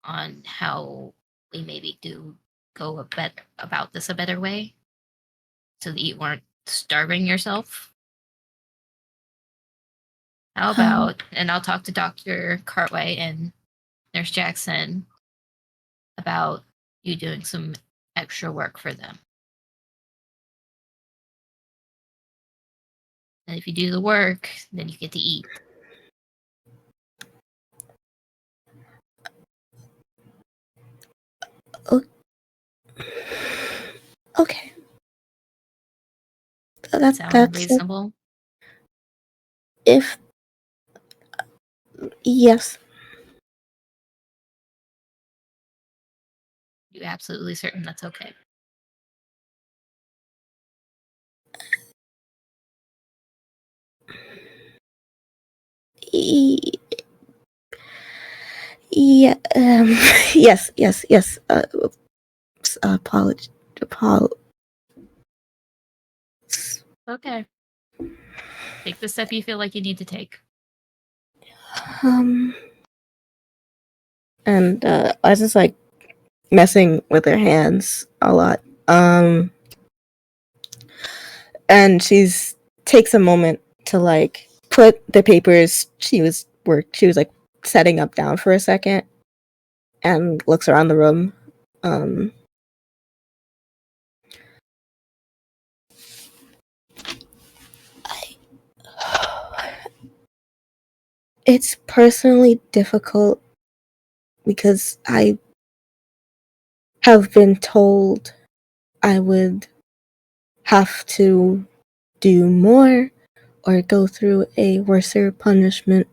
on how we maybe go about this a better way so that you weren't starving yourself. How about, and I'll talk to Dr. Cartwright and Nurse Jackson about you doing some extra work for them. And if you do the work, then you get to eat. Okay. That's that's reasonable. If yes. You absolutely certain that's okay? Yeah. Yes. Apology. Okay. Take the step you feel like you need to take. And I was just like messing with her hands a lot. And she's takes a moment to like put the papers she was like setting up down for a second and looks around the room. It's personally difficult because I have been told I would have to do more or go through a worser punishment.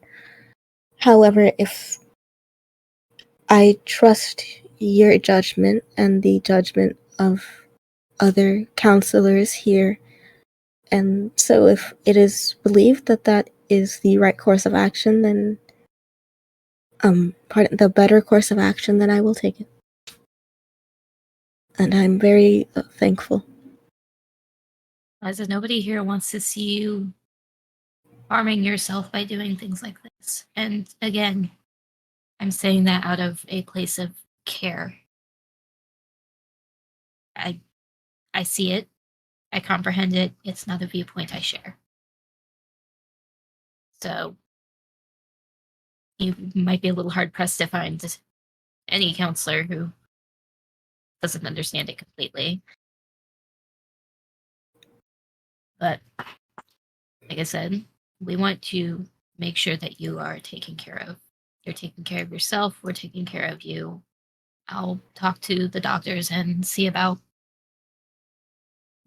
However, if I trust your judgment and the judgment of other counselors here, and so if it is believed that that is the right course of action, then the better course of action, then I will take it. And I'm very thankful. Liza, nobody here wants to see you harming yourself by doing things like this. And again, I'm saying that out of a place of care. I see it. I comprehend it. It's not a viewpoint I share. So you might be a little hard pressed to find any counselor who doesn't understand it completely. But like I said, we want to make sure that you are taken care of. You're taking care of yourself. We're taking care of you. I'll talk to the doctors and see about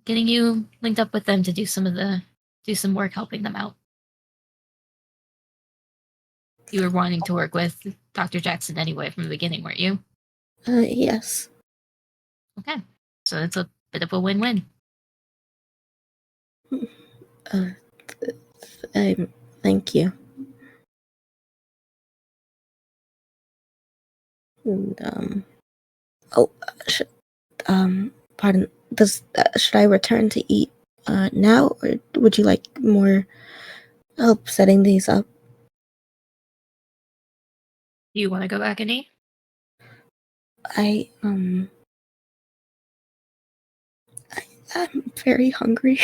getting you linked up with them to do some work helping them out. You were wanting to work with Dr. Jackson anyway from the beginning, weren't you? Yes. Okay. So it's a bit of a win-win. Thank you. And, pardon. Should I return to eat now, or would you like more help setting these up? Do you want to go back and eat? I'm very hungry.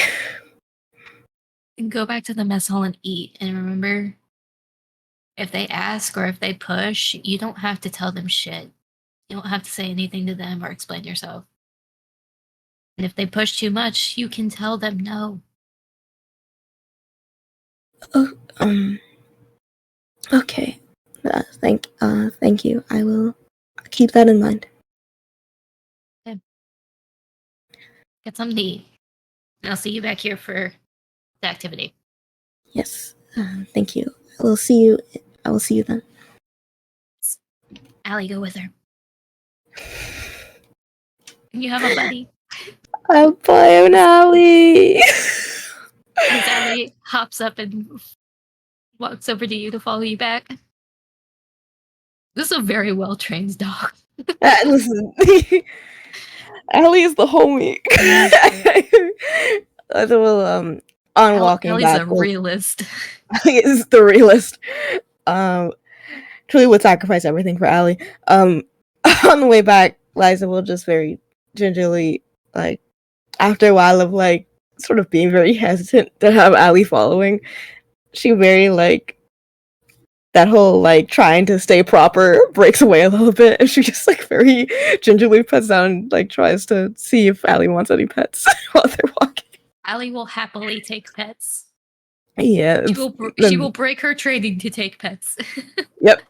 Go back to the mess hall and eat. And remember, if they ask or if they push, you don't have to tell them shit. You don't have to say anything to them or explain yourself. And if they push too much, you can tell them no. Oh, okay. Thank you. I will keep that in mind. Okay. Get something to eat. And I'll see you back here for the activity. Yes. Thank you. I will see you then. Allie, go with her. You have a buddy. I'm playing Allie. As Allie hops up and walks over to you to follow you back. This is a very well-trained dog. Listen, Allie is the homie. I will on walking Allie's back. a realist. Allie is the realist. Truly would sacrifice everything for Allie. On the way back, Liza will just very gingerly, like, after a while of like sort of being very hesitant to have Allie following, she very like that whole like trying to stay proper breaks away a little bit, and she just like very gingerly puts down and like tries to see if Allie wants any pets while they're walking. Allie will happily take pets. Yeah, She will break her training to take pets. Yep.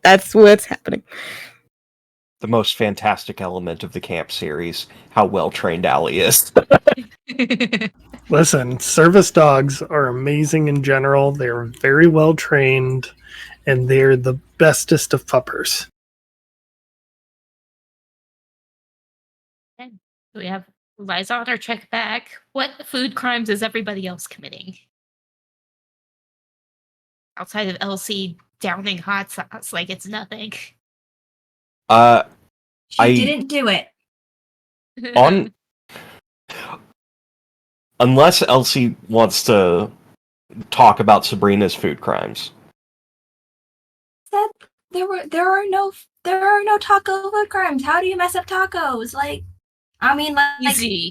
That's what's happening. The most fantastic element of the camp series, how well trained Allie is. Listen, service dogs are amazing in general. They're very well trained, and they're the bestest of puppers. Okay. We have Liza on our trek back. What food crimes is everybody else committing? Outside of Elsie downing hot sauce like it's nothing. She didn't do it. Unless Elsie wants to talk about Sabrina's food crimes. Said there are no taco food crimes. How do you mess up tacos? Like, I mean, like Easy.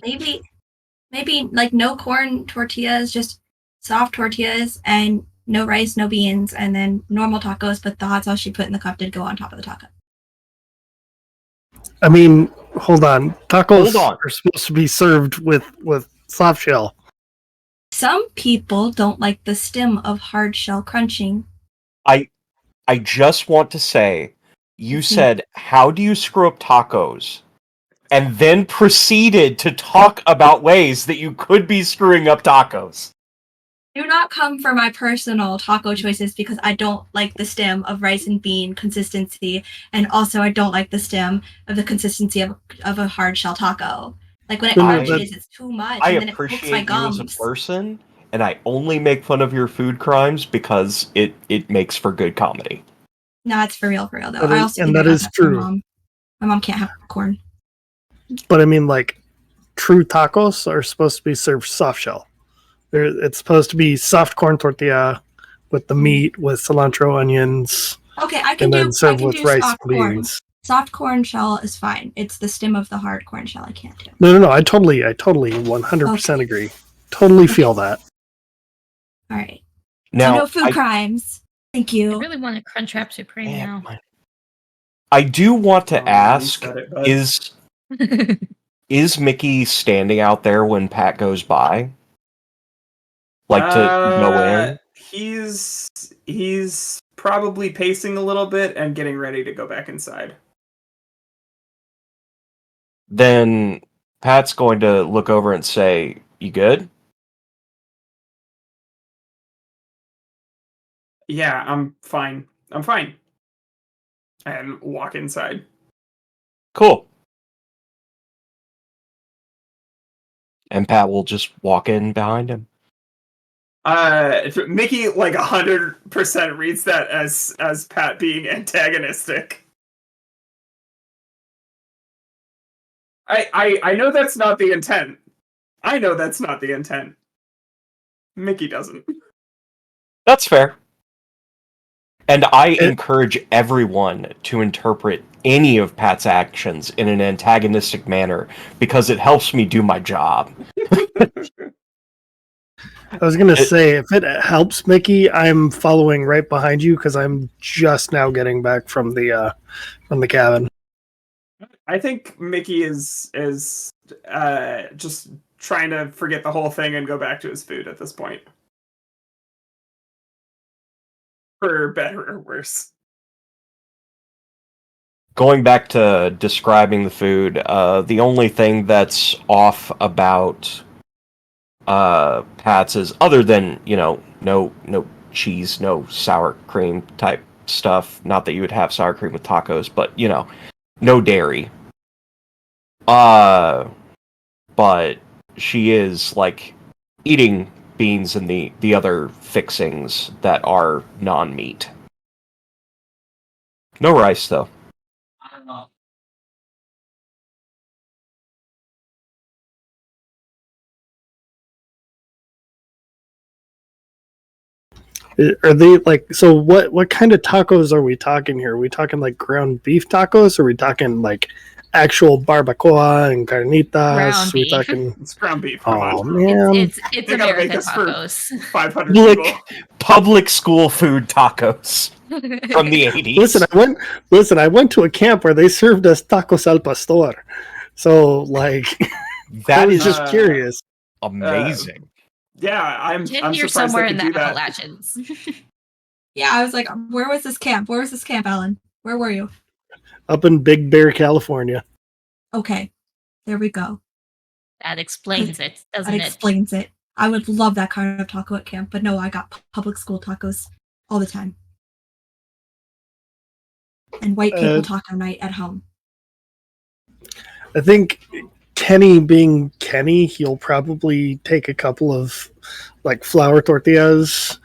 maybe like no corn tortillas, just soft tortillas, and no rice, no beans, and then normal tacos. But the hot sauce she put in the cup did go on top of the taco. I mean, hold on. Tacos are supposed to be served with soft shell. Some people don't like the stem of hard shell crunching. I just want to say, you said, how do you screw up tacos? And then proceeded to talk about ways that you could be screwing up tacos. Do not come for my personal taco choices because I don't like the stem of rice and bean consistency, and also I don't like the stem of the consistency of a hard shell taco. Like when it crunches, it's too much, and then it pokes my gums. You as a person, and I only make fun of your food crimes because it makes for good comedy. No, it's for real though. I also and that is true. My mom can't have corn. But I mean, like, true tacos are supposed to be served soft shell. It's supposed to be soft corn tortilla with the meat, with cilantro, onions. Okay, I can do soft corn. Soft corn shell is fine. It's the stem of the hard corn shell I can't do. No. I totally 100% agree. Totally feel that. All right. Now, so no food crimes. Thank you. I really want a Crunchwrap Supreme now. I do want to ask, is Mickey standing out there when Pat goes by? Like to go in? He's probably pacing a little bit and getting ready to go back inside. Then Pat's going to look over and say, "You good?" Yeah, I'm fine. and walk inside. Cool. And Pat will just walk in behind him. Mickey 100% reads that as Pat being antagonistic. I know that's not the intent. I know that's not the intent. Mickey doesn't. That's fair. And I encourage everyone to interpret any of Pat's actions in an antagonistic manner because it helps me do my job. I was gonna say, if it helps, Mickey, I'm following right behind you because I'm just now getting back from the cabin. I think Mickey is just trying to forget the whole thing and go back to his food at this point. For better or worse. Going back to describing the food, the only thing that's off about Pat's is, other than, no cheese, no sour cream type stuff. Not that you would have sour cream with tacos, but, no dairy. But she is, eating beans and the other fixings that are non-meat. No rice, though. Are they so? What kind of tacos are we talking here? Are we talking ground beef tacos? Or are we talking actual barbacoa and carnitas? Ground beef. Talking. It's ground beef. Oh man, It's They gotta make American this for tacos. 500 people. Public school food tacos from the 80s. Listen, I went to a camp where they served us tacos al pastor. So I That was is just curious. amazing. Yeah, I'm You're surprised somewhere they in could the do that. Appalachians. Yeah, I was like, where was this camp? Alan? Where were you? Up in Big Bear, California. Okay, there we go. That explains it, doesn't That it? explains it. I would love that kind of taco at camp, but no, I got public school tacos all the time. And white people taco night at home. I think Kenny being Kenny, he'll probably take a couple of flour tortillas,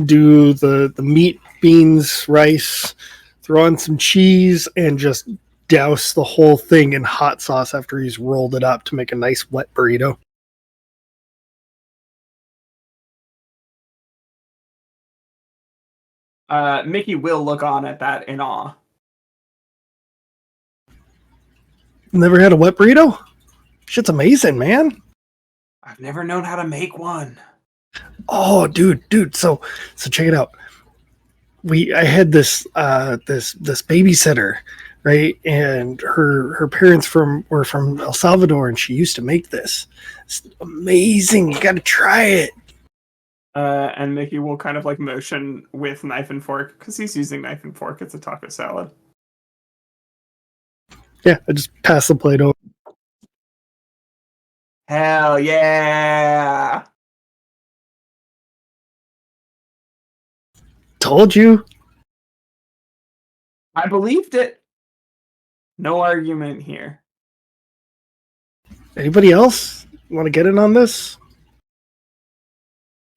do the meat, beans, rice, throw on some cheese, and just douse the whole thing in hot sauce after he's rolled it up to make a nice wet burrito. Mickey will look on at that in awe. Never had a wet burrito? Shit's amazing, man. I've never known how to make one. Oh, dude. So check it out. I had this babysitter, right? And her parents were from El Salvador, and she used to make this. It's amazing. You got to try it. And Mickey will kind of motion with knife and fork because he's using knife and fork. It's a taco salad. Yeah, I just pass the plate over. Hell yeah! Told you. I believed it. No argument here. Anybody else want to get in on this?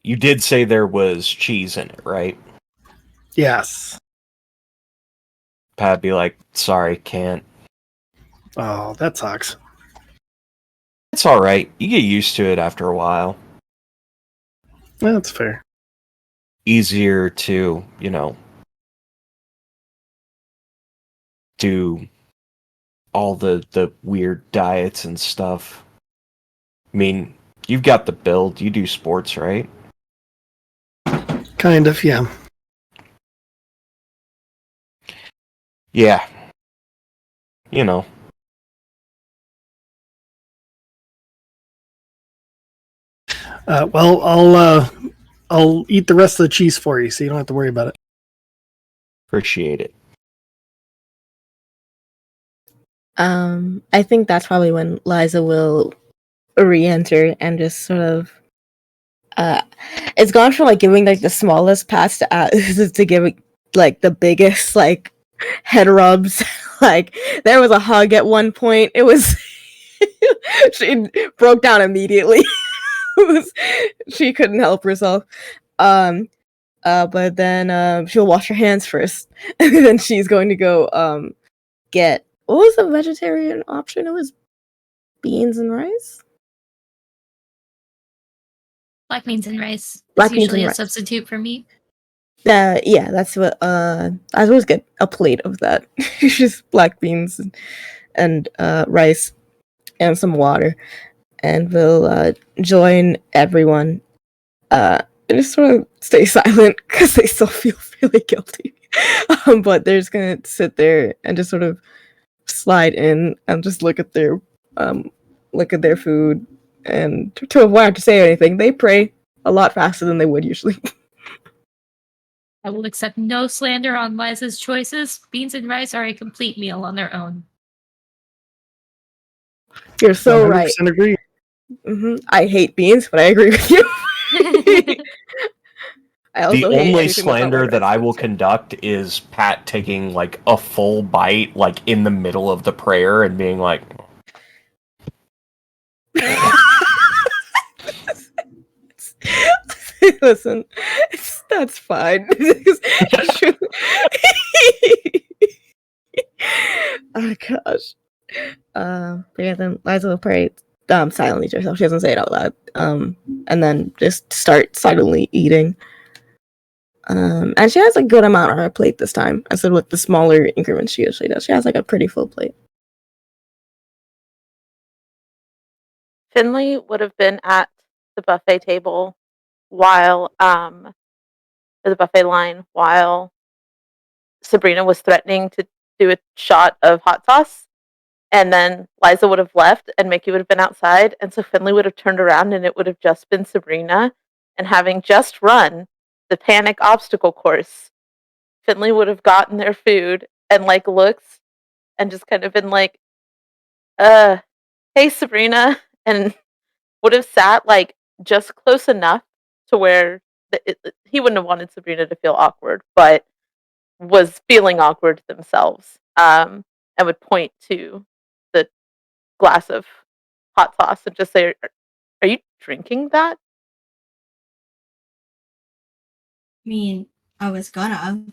You did say there was cheese in it, right? Yes. Pat be like, sorry, can't. Oh, that sucks. It's alright. You get used to it after a while. That's fair. Easier to, do all the weird diets and stuff. I mean, you've got the build. You do sports, right? Kind of, yeah. Yeah. Well, I'll eat the rest of the cheese for you, so you don't have to worry about it. Appreciate it. I think that's probably when Liza will re-enter and just sort of it's gone from giving the smallest pats to to giving the biggest head rubs. Like there was a hug at one point. It was she broke down immediately. She couldn't help herself. But then she'll wash her hands first, and then she's going to go get what was the vegetarian option? It was beans and rice. Black beans and rice. Black It's beans usually and a rice. substitute for meat. Yeah, that's what I always get a plate of that. Just black beans and rice and some water, and we'll join everyone. And just sort of stay silent because they still feel really guilty. But they're just gonna sit there and just sort of slide in and just look at their food and to avoid to say anything. They pray a lot faster than they would usually. I will accept no slander on Liza's choices. Beans and rice are a complete meal on their own. You're so right. 100% agree. I hate beans, but I agree with you. I also The hate only anything with slander white that rice. I will conduct is Pat taking like a full bite, like in the middle of the prayer, and being like, Listen, that's fine. Oh gosh. But yeah, then Liza will pray silently to herself. She doesn't say it out loud. And then just start silently eating. And she has a good amount on her plate this time, instead with the smaller increments she usually does. She has like a pretty full plate. Finley would have been at the buffet table while the buffet line while Sabrina was threatening to do a shot of hot sauce, and then Liza would have left and Mickey would have been outside, and so Finley would have turned around and it would have just been Sabrina, and having just run the panic obstacle course, Finley would have gotten their food and like looked and just kind of been like, hey Sabrina, and would have sat like just close enough to where he wouldn't have wanted Sabrina to feel awkward, but was feeling awkward themselves, and would point to the glass of hot sauce and just say, "Are you drinking that?" I mean, I was gonna,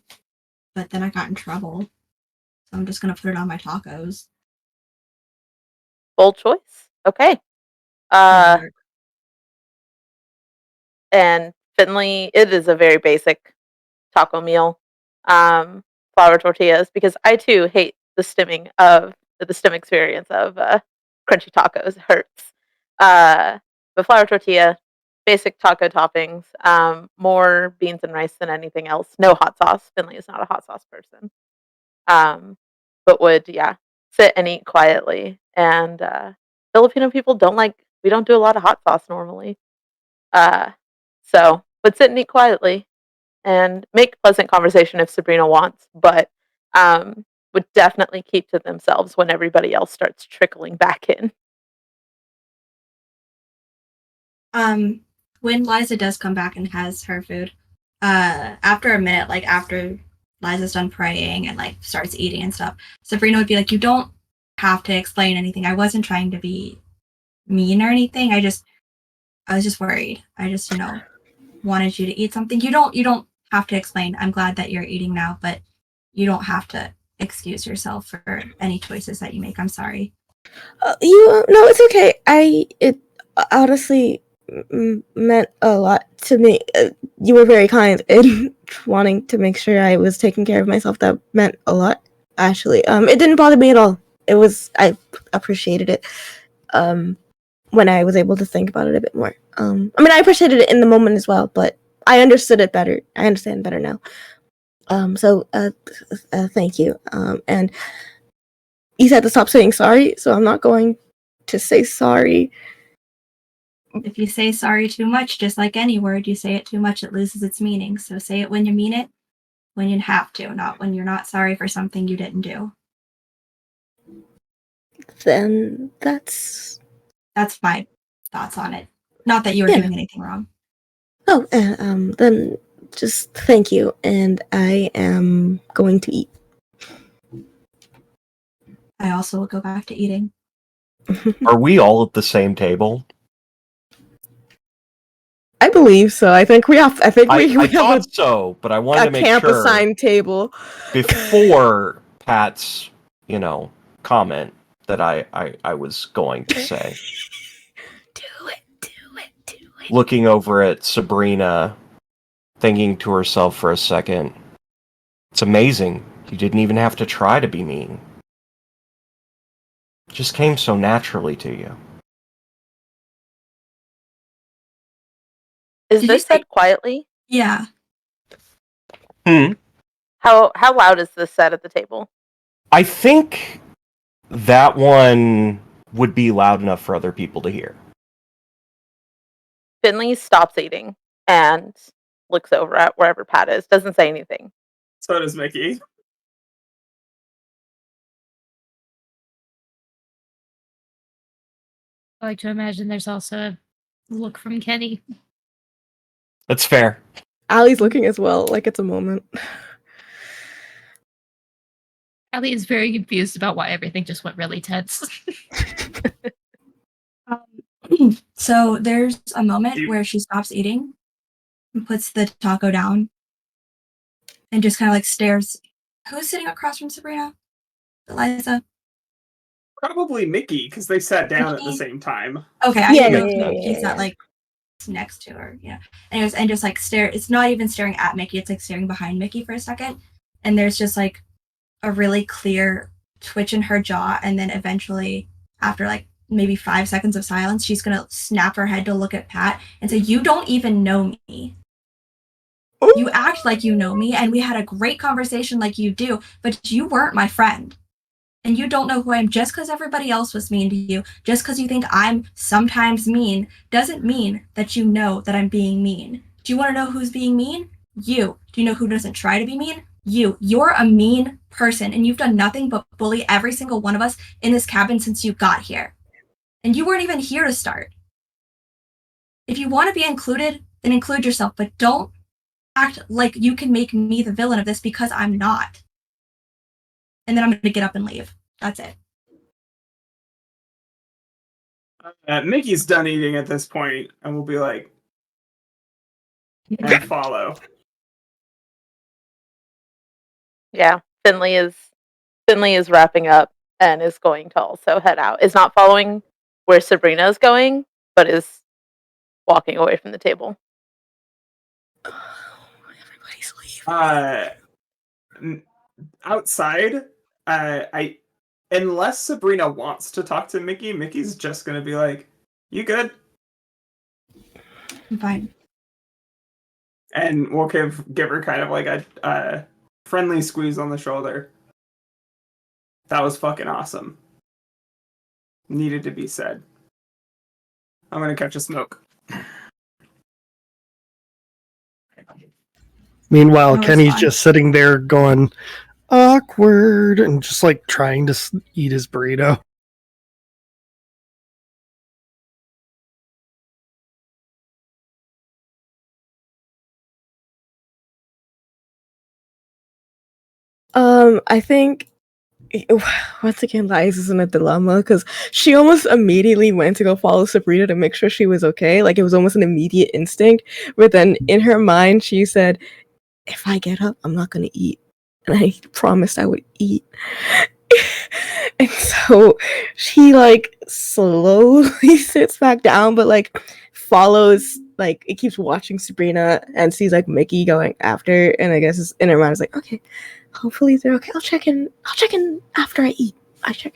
but then I got in trouble. So I'm just gonna put it on my tacos. Bold choice. Okay. And Finley, it is a very basic taco meal. Flour tortillas, because I too hate the stem experience of crunchy tacos. It hurts. But flour tortilla, basic taco toppings, more beans and rice than anything else. No hot sauce. Finley is not a hot sauce person. But would sit and eat quietly. And Filipino people we don't do a lot of hot sauce normally. So would sit and eat quietly and make pleasant conversation if Sabrina wants, but would definitely keep to themselves when everybody else starts trickling back in. When Liza does come back and has her food, after a minute, like after Liza's done praying and like starts eating and stuff, Sabrina would be like, "You don't have to explain anything. I wasn't trying to be mean or anything. I was just worried. I just, wanted you to eat something. You don't have to explain. I'm glad that you're eating now, but you don't have to excuse yourself for any choices that you make. I'm sorry." No, it's okay. It honestly meant a lot to me. You were very kind in wanting to make sure I was taking care of myself. That meant a lot, actually. It didn't bother me at all. I appreciated it. When I was able to think about it a bit more. I appreciated it in the moment as well, but I understood it better. I understand better now. So thank you. And you said to stop saying sorry, so I'm not going to say sorry. If you say sorry too much, just like any word, you say it too much, it loses its meaning. So say it when you mean it, when you have to, not when you're not sorry for something you didn't do. Then that's my thoughts on it. Not that you were doing anything wrong. Oh, then just thank you, and I am going to eat. I also will go back to eating. Are we all at the same table? I believe so. I think we have. I think we I have thought so, but I wanted a to make camp sure assigned table. before Pat's, comment that I was going to say. Do it. Looking over at Sabrina, thinking to herself for a second, it's amazing. You didn't even have to try to be mean. It just came so naturally to you. Is Did you this say- said quietly? Yeah. How loud is this said at the table? I think that one would be loud enough for other people to hear. Finley stops eating and looks over at wherever Pat is. Doesn't say anything. So does Mickey. I like to imagine there's also a look from Kenny. That's fair. Allie's looking as well, like it's a moment. Allie is very confused about why everything just went really tense. So there's a moment where she stops eating and puts the taco down and just kind of like stares. Who's sitting across from Sabrina? Eliza? Probably Mickey, because they sat down at the Mickey? same time. Okay, I Yeah, didn't know yeah, if he's not like next to her. Yeah. And just like stare. It's not even staring at Mickey. It's like staring behind Mickey for a second. And there's just like a really clear twitch in her jaw. And then eventually, after like maybe 5 seconds of silence, she's going to snap her head to look at Pat and say, "You don't even know me. You act like you know me. And we had a great conversation like you do, but you weren't my friend. And you don't know who I am. Just because everybody else was mean to you, just because you think I'm sometimes mean, doesn't mean that you know that I'm being mean. Do you want to know who's being mean? You. Do you know who doesn't try to be mean? You. You're a mean person, and you've done nothing but bully every single one of us in this cabin since you got here. And you weren't even here to start. If you want to be included, then include yourself, but don't act like you can make me the villain of this, because I'm not." And then I'm going to get up and leave. That's it. Mickey's done eating at this point, and we'll be like, and follow. Yeah, Finley is wrapping up and is going to also head out. Is not following where Sabrina is going, but is walking away from the table. Everybody's leaving. Outside, unless Sabrina wants to talk to Mickey, Mickey's just gonna be like, "You good?" I'm fine. And we'll give her kind of like a friendly squeeze on the shoulder. That was fucking awesome. Needed to be said. I'm gonna catch a smoke. Meanwhile, That was Kenny's fun. just sitting there going, awkward, and just like trying to eat his burrito. I think once again, Liza's in a dilemma because she almost immediately went to go follow Sabrina to make sure she was okay. Like it was almost an immediate instinct. But then in her mind, she said, "If I get up, I'm not gonna eat," and I promised I would eat. And so she like slowly sits back down, but like follows, like it keeps watching Sabrina and sees like Mickey going after, and I guess it's in her mind is like, okay, hopefully they're okay. I'll check in after I eat. Okay,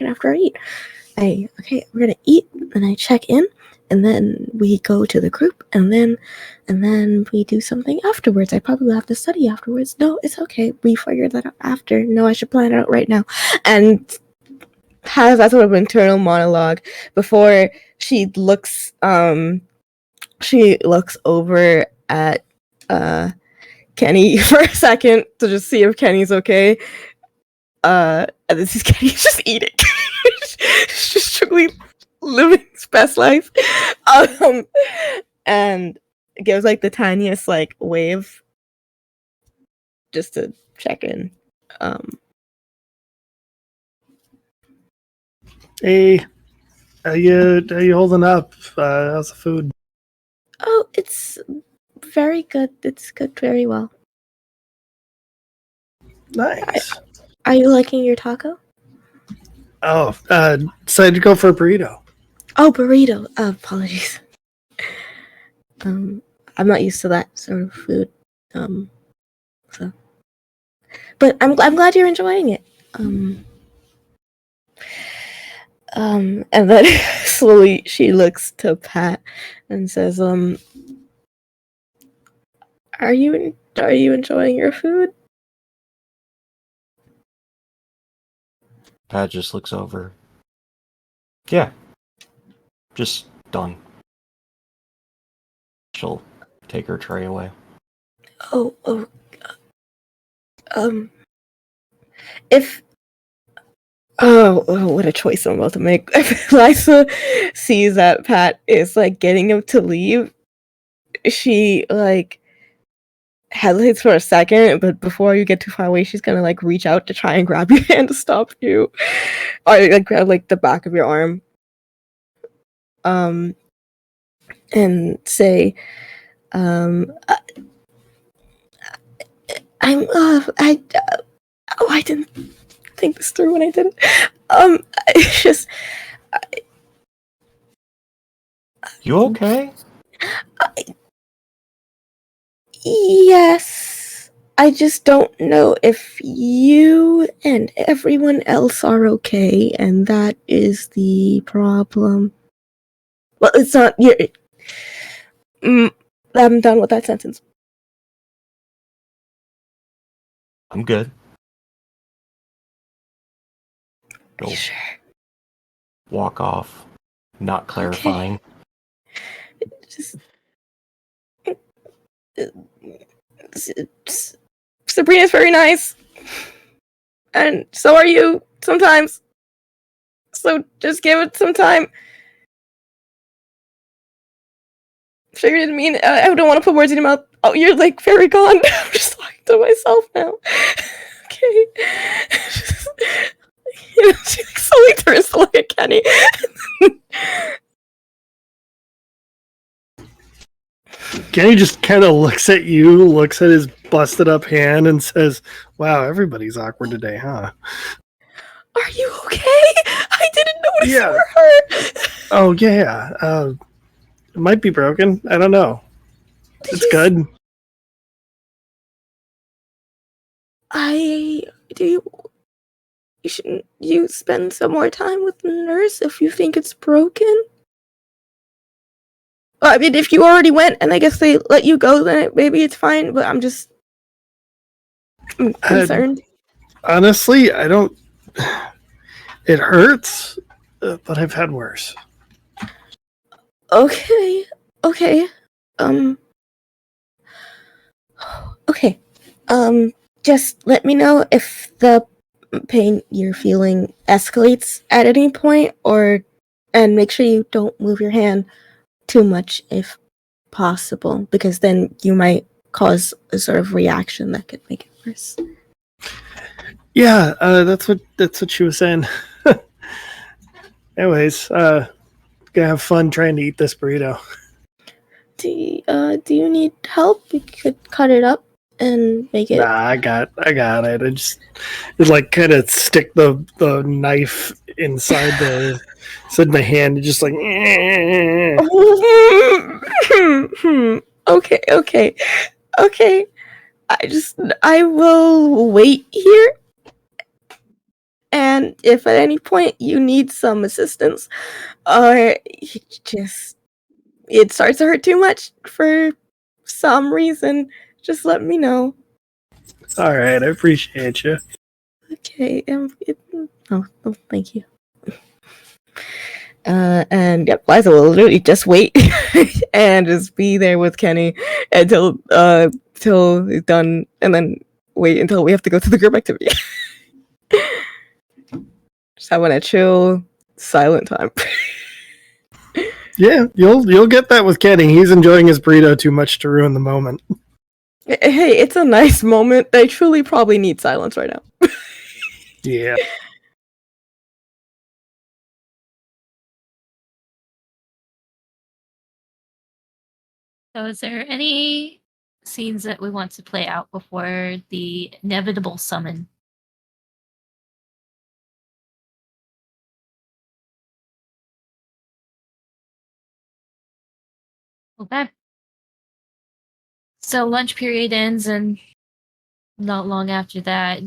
we're gonna eat, and I check in, and then we go to the group, and then we do something afterwards. I probably have to study afterwards. No, it's okay. We figured that out after. No, I should plan it out right now. And has that sort of internal monologue before she looks over at Kenny for a second to just see if Kenny's okay. And then sees Kenny just eating. She's just truly living his best life. And gives like the tiniest like wave just to check in. Hey, how you holding up? How's the food? Oh, it's very good. It's good very well. Nice. Are you liking your taco? Oh, decided to go for a burrito. Oh, burrito. Apologies. I'm not used to that sort of food. So, but I'm glad you're enjoying it. And then slowly she looks to Pat and says, are you enjoying your food? Pat just looks over. Yeah. Just done. She'll take her tray away. Oh, if what a choice I'm about to make. If Liza sees that Pat is like getting him to leave, she like hesitates for a second, but before you get too far away, she's gonna like reach out to try and grab your hand to stop you, or like grab like the back of your arm, and say, I didn't think this through when I did it. It's just. You okay? Yes. I just don't know if you and everyone else are okay, and that is the problem. Well, it's not. I'm done with that sentence. I'm good. Are you sure? Walk off, not clarifying. Sabrina's very nice, and so are you sometimes. So just give it some time. Sure, you didn't mean. I don't want to put words in your mouth. Oh, you're like very gone. I'm just talking to myself now. Okay. She like slowly turns to look at Kenny. Kenny just kind of looks at you, looks at his busted up hand, and says, "Wow, everybody's awkward today, huh?" Are you okay? I didn't notice you were hurt. Oh yeah. It might be broken. I don't know. It's good. Shouldn't you spend some more time with the nurse if you think it's broken? Well, I mean, if you already went and I guess they let you go, then maybe it's fine, but I'm concerned. Honestly, I don't. It hurts, but I've had worse. Okay. Okay. Just let me know if the pain you're feeling escalates at any point, and make sure you don't move your hand too much if possible, because then you might cause a sort of reaction that could make it worse. Yeah, that's what she was saying. Anyways, gonna have fun trying to eat this burrito. Do you need help? We could cut it up and make it. Nah, I got it. I just like kind of stick the knife inside my hand, and just like. Okay. I will wait here. And if at any point you need some assistance, or it starts to hurt too much for some reason, just let me know. All right, I appreciate you. Okay. Thank you. And yep, Liza will literally just wait and just be there with Kenny until he's done, and then wait until we have to go to the group activity. Just having a chill, silent time. Yeah, you'll get that with Kenny. He's enjoying his burrito too much to ruin the moment. Hey, it's a nice moment. They truly probably need silence right now. Yeah. So is there any scenes that we want to play out before the inevitable summon? Okay. So lunch period ends, and not long after that,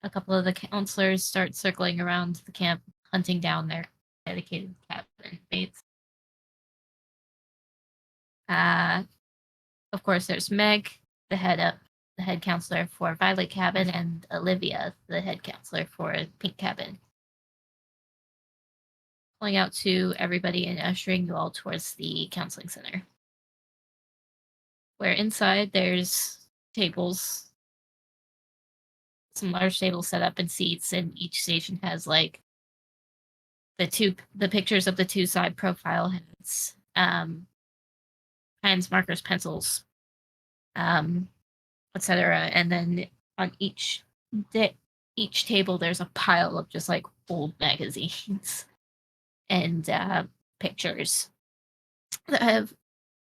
a couple of the counselors start circling around the camp, hunting down their dedicated cabin mates. Of course, there's Meg, the head counselor for Violet Cabin, and Olivia, the head counselor for Pink Cabin. Calling out to everybody and ushering you all towards the counseling center, where inside there's tables, some large tables set up and seats, and each station has like the pictures of the two side profile heads, pens, markers, pencils, etc. And then on each table there's a pile of just like old magazines and pictures that have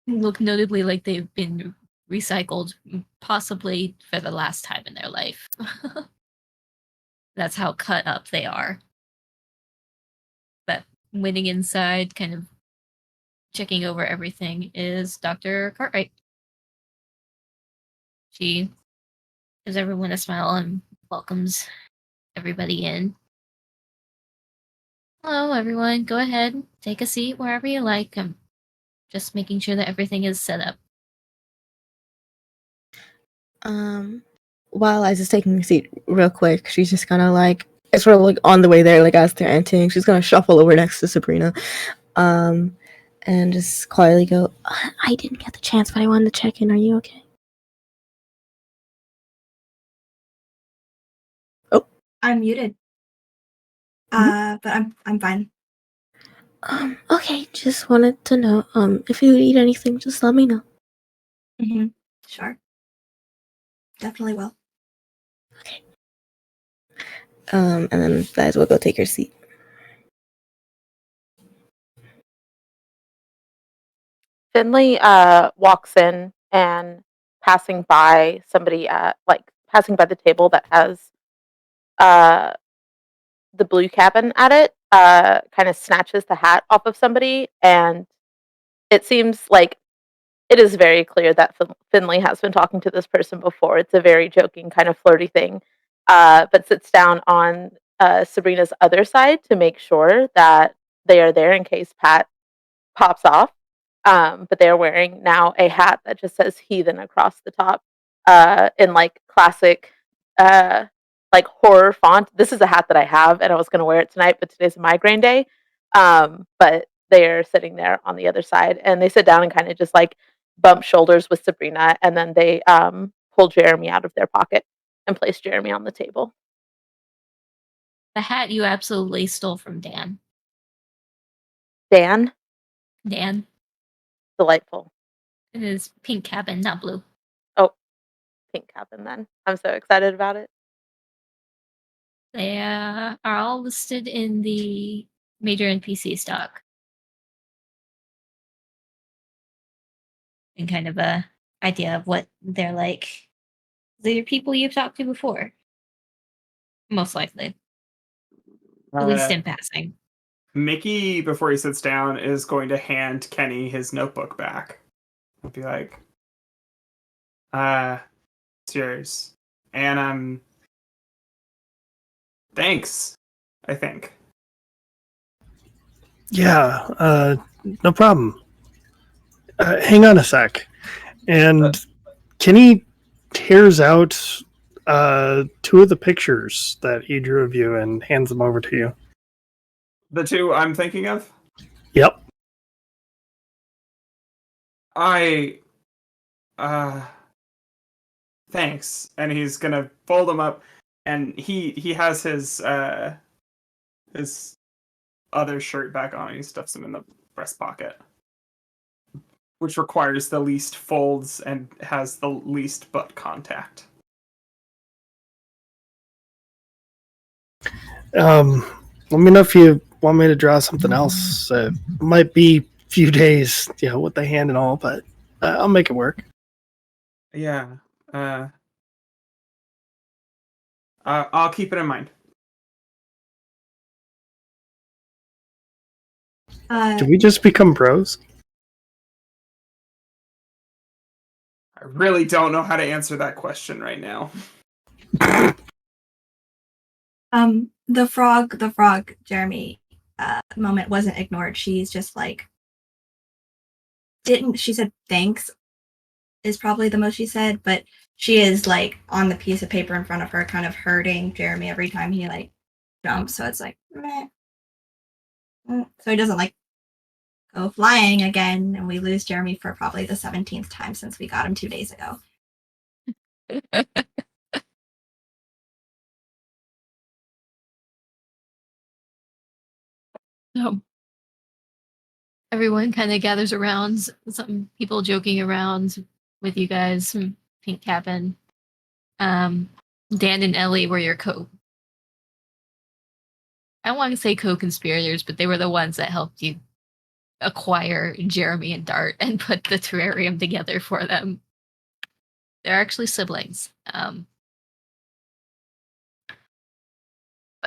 look notably like they've been recycled, possibly for the last time in their life. That's how cut up they are. But waiting inside, kind of checking over everything, is Dr. Cartwright. She gives everyone a smile and welcomes everybody in. Hello, everyone. Go ahead, take a seat wherever you like. I'm just making sure that everything is set up. While Liza's taking a seat real quick, she's just kind of like, it's sort of like on the way there, like as they're entering, she's gonna shuffle over next to Sabrina, and just quietly go, I didn't get the chance, but I wanted to check in. Are you okay? Oh, I'm muted. But I'm fine. Okay, just wanted to know, if you need anything, just let me know. Mm-hmm. Sure. Definitely will. Okay. And then Liza will go take her seat. Finley walks in and passing by somebody passing by the table that has the blue cabin at it, kind of snatches the hat off of somebody, and it seems like it is very clear that Finley has been talking to this person before. It's a very joking, kind of flirty thing, but sits down on Sabrina's other side to make sure that they are there in case Pat pops off. But they're wearing now a hat that just says heathen across the top, in like classic like horror font. This is a hat that I have and I was gonna wear it tonight, but today's a migraine day. But they're sitting there on the other side and they sit down and kind of just like bump shoulders with Sabrina, and then they pull Jeremy out of their pocket and place Jeremy on the table. The hat you absolutely stole from Dan. Dan? Dan. Delightful. It is Pink Cabin, not blue. Oh, Pink Cabin then. I'm so excited about it. They are all listed in the major NPC stock. And kind of a idea of what they're like. They're people you've talked to before. Most likely. At least in passing. Mickey, before he sits down, is going to hand Kenny his notebook back. I'll be like, it's yours. And thanks, I think. Yeah, no problem. Hang on a sec. And Kenny tears out 2 of the pictures that he drew of you and hands them over to you. The 2 I'm thinking of? Yep. Thanks. And he's gonna fold them up, and he has his other shirt back on, and he stuffs them in the breast pocket, which requires the least folds and has the least butt contact. Let me know if you want me to draw something else. Might be a few days, with the hand and all, but I'll make it work. Yeah. I'll keep it in mind. Do we just become bros? I really don't know how to answer that question right now. The frog Jeremy moment wasn't ignored. She's just like she said thanks is probably the most she said, but she is like on the piece of paper in front of her kind of hurting Jeremy every time he like jumps, so it's like meh. So he doesn't like go flying again, and we lose Jeremy for probably the 17th time since we got him 2 days ago. So everyone kind of gathers around, some people joking around with you guys, some pink cabin. Dan and Ellie were your I don't want to say co-conspirators, but they were the ones that helped you acquire Jeremy and Dart and put the terrarium together for them. They're actually siblings. But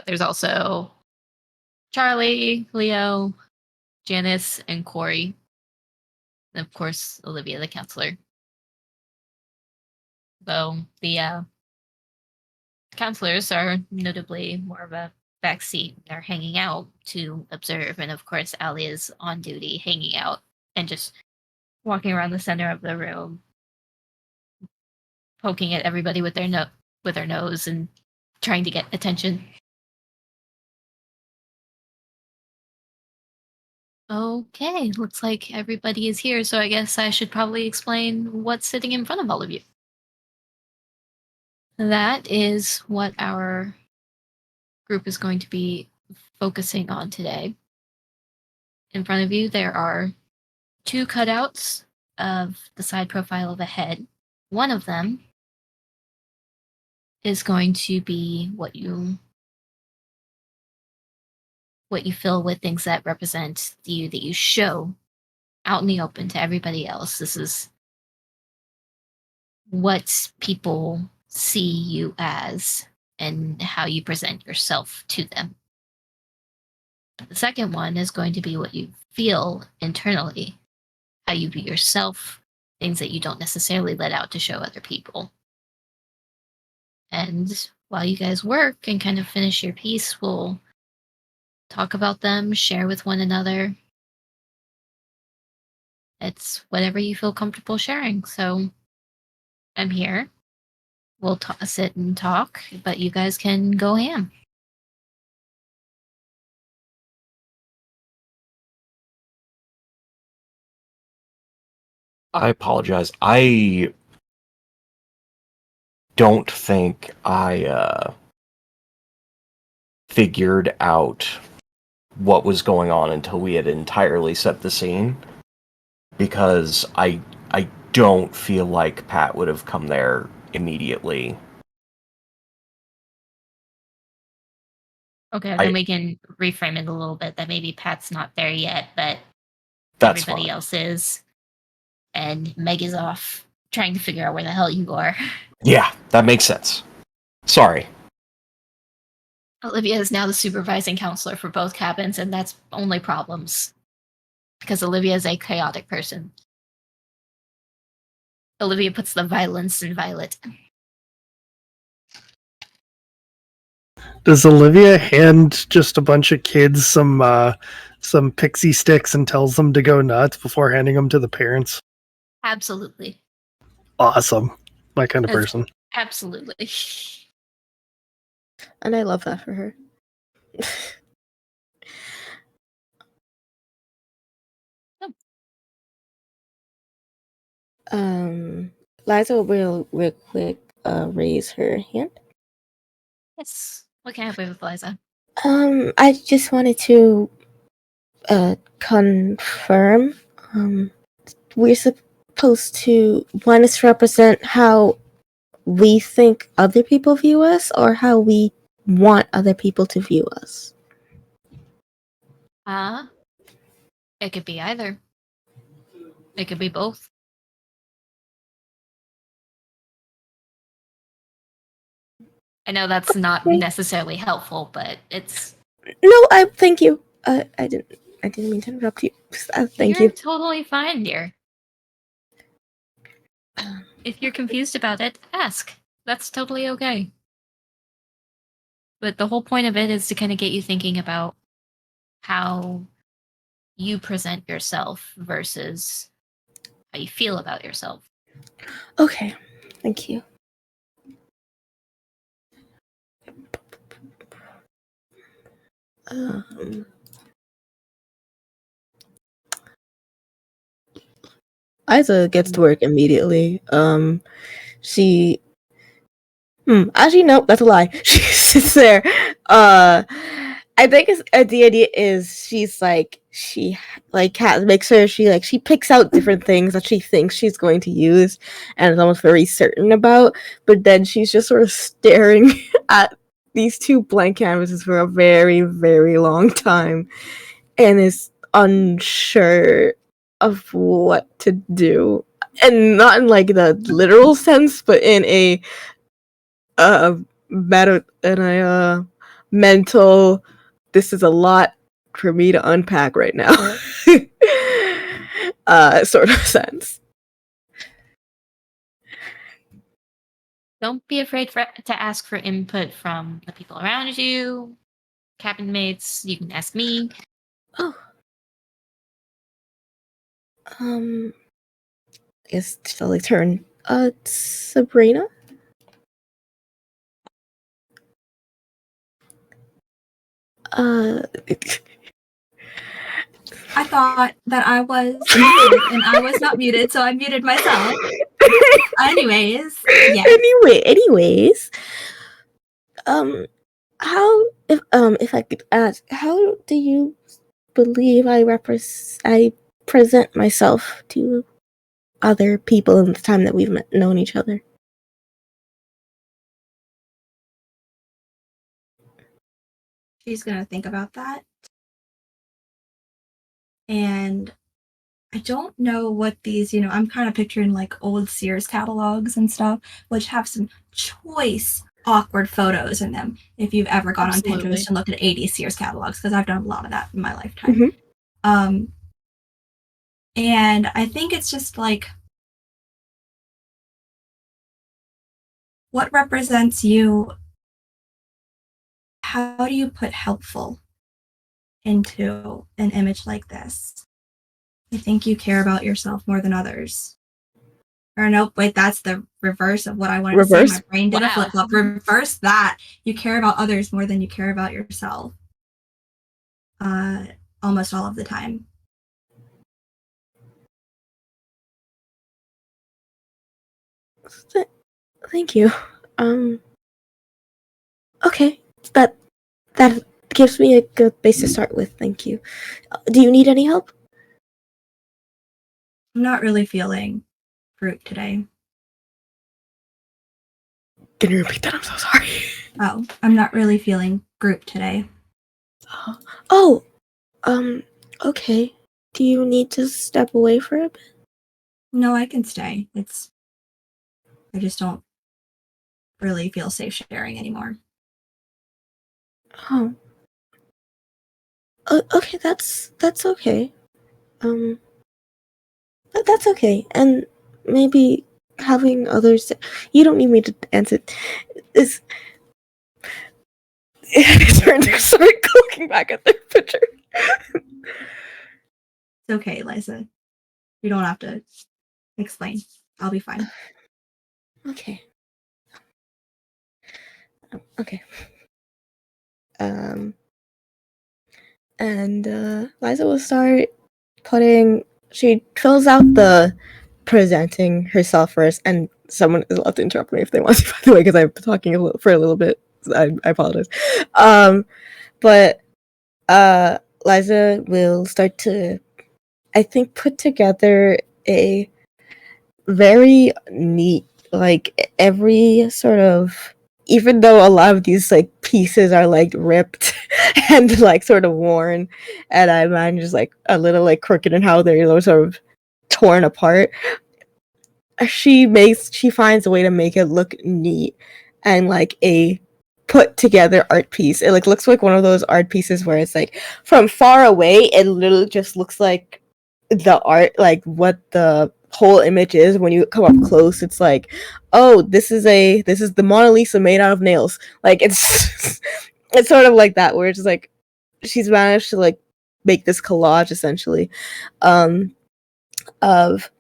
there's also Charlie, Leo, Janice, and Corey. And of course, Olivia, the counselor. Though the counselors are notably more of a backseat. They're hanging out to observe. And of course, Allie is on duty, hanging out and just walking around the center of the room, poking at everybody with their nose and trying to get attention. Okay, looks like everybody is here, so I guess I should probably explain what's sitting in front of all of you. That is what our group is going to be focusing on today. In front of you, there are 2 cutouts of the side profile of a head. One of them is going to be what you fill with things that represent you, that you show out in the open to everybody else. This is what people see you as and how you present yourself to them. The second one is going to be what you feel internally, how you view yourself, things that you don't necessarily let out to show other people. And while you guys work and kind of finish your piece, we'll talk about them, share with one another. It's whatever you feel comfortable sharing. So I'm here. We'll sit and talk, but you guys can go ham. I apologize. I don't think I figured out what was going on until we had entirely set the scene, because I don't feel like Pat would have come there immediately. Okay, then we can reframe it a little bit that maybe Pat's not there yet, but That's everybody fine. else is. And Meg is off trying to figure out where the hell you are. Yeah, that makes sense. Sorry. Olivia is now the supervising counselor for both cabins, and that's only problems. Because Olivia is a chaotic person. Olivia puts the violence in Violet. Does Olivia hand just a bunch of kids some pixie sticks and tells them to go nuts before handing them to the parents? Absolutely. Awesome. My kind of person. Absolutely. And I love that for her. Liza will real quick raise her hand. Yes. What can I help you with, Liza? I just wanted to confirm. We're supposed to want us to represent how we think other people view us, or how we want other people to view us. It could be either. It could be both. I know that's not necessarily helpful, but it's... No, thank you. I didn't mean to interrupt you. Thank You're you. totally fine, dear. If you're confused about it, ask. That's totally okay. But the whole point of it is to kind of get you thinking about how you present yourself versus how you feel about yourself. Okay, thank you. Liza gets to work immediately. She actually no, that's a lie. She sits there. I think the idea is she's like she makes sure she picks out different things that she thinks she's going to use and is almost very certain about, but then she's just sort of staring at these two blank canvases for a very, very long time and is unsure of what to do. And not in like the literal sense, but in a mental, this is a lot for me to unpack right now. Sort of sense. Don't be afraid to ask for input from the people around you, cabin mates. You can ask me. Oh. Guess shall I turn? Sabrina? I thought that I was muted, and I was not muted, so I muted myself. Anyways, yes. Anyways, how if I could ask, how do you believe I present myself to other people in the time that we've known each other? She's gonna think about that. And I don't know what these, I'm kind of picturing like old Sears catalogs and stuff, which have some choice, awkward photos in them. If you've ever gone on Pinterest and looked at 80s Sears catalogs, because I've done a lot of that in my lifetime. Mm-hmm. And I think it's just like, what represents you? How do you put helpful into an image like this? I think you care about yourself more than others. Or nope, wait, that's the reverse of what I wanted to say. My brain did a flip-flop. Reverse that. You care about others more than you care about yourself. Almost all of the time. Thank you. Okay, that gives me a good base to start with. Thank you. Do you need any help? I'm not really feeling fruit today. Can you repeat that? I'm so sorry. Oh, I'm not really feeling group today. Okay. Do you need to step away for a bit? No, I can stay. I just don't really feel safe sharing anymore. Oh. Okay, that's okay. That's okay. And maybe having others, you don't need me to answer this. It turned to start looking back at their picture. It's okay, Liza. You don't have to explain. I'll be fine. Okay. And Liza will start she fills out the presenting herself first, and someone is allowed to interrupt me if they want to, by the way, because I've been talking for a little bit. So I apologize. But Liza will start to, I think, put together a very neat, like, every sort of, even though a lot of these like pieces are like ripped and like sort of worn, and I imagine just like a little like crooked in how they're sort of torn apart, she finds a way to make it look neat and like a put together art piece. It like looks like one of those art pieces where it's like from far away it literally just looks like the art, like what the whole image is. When you come up close, it's like, oh, this is the Mona Lisa made out of nails. Like it's it's sort of like that, where it's like she's managed to like make this collage essentially of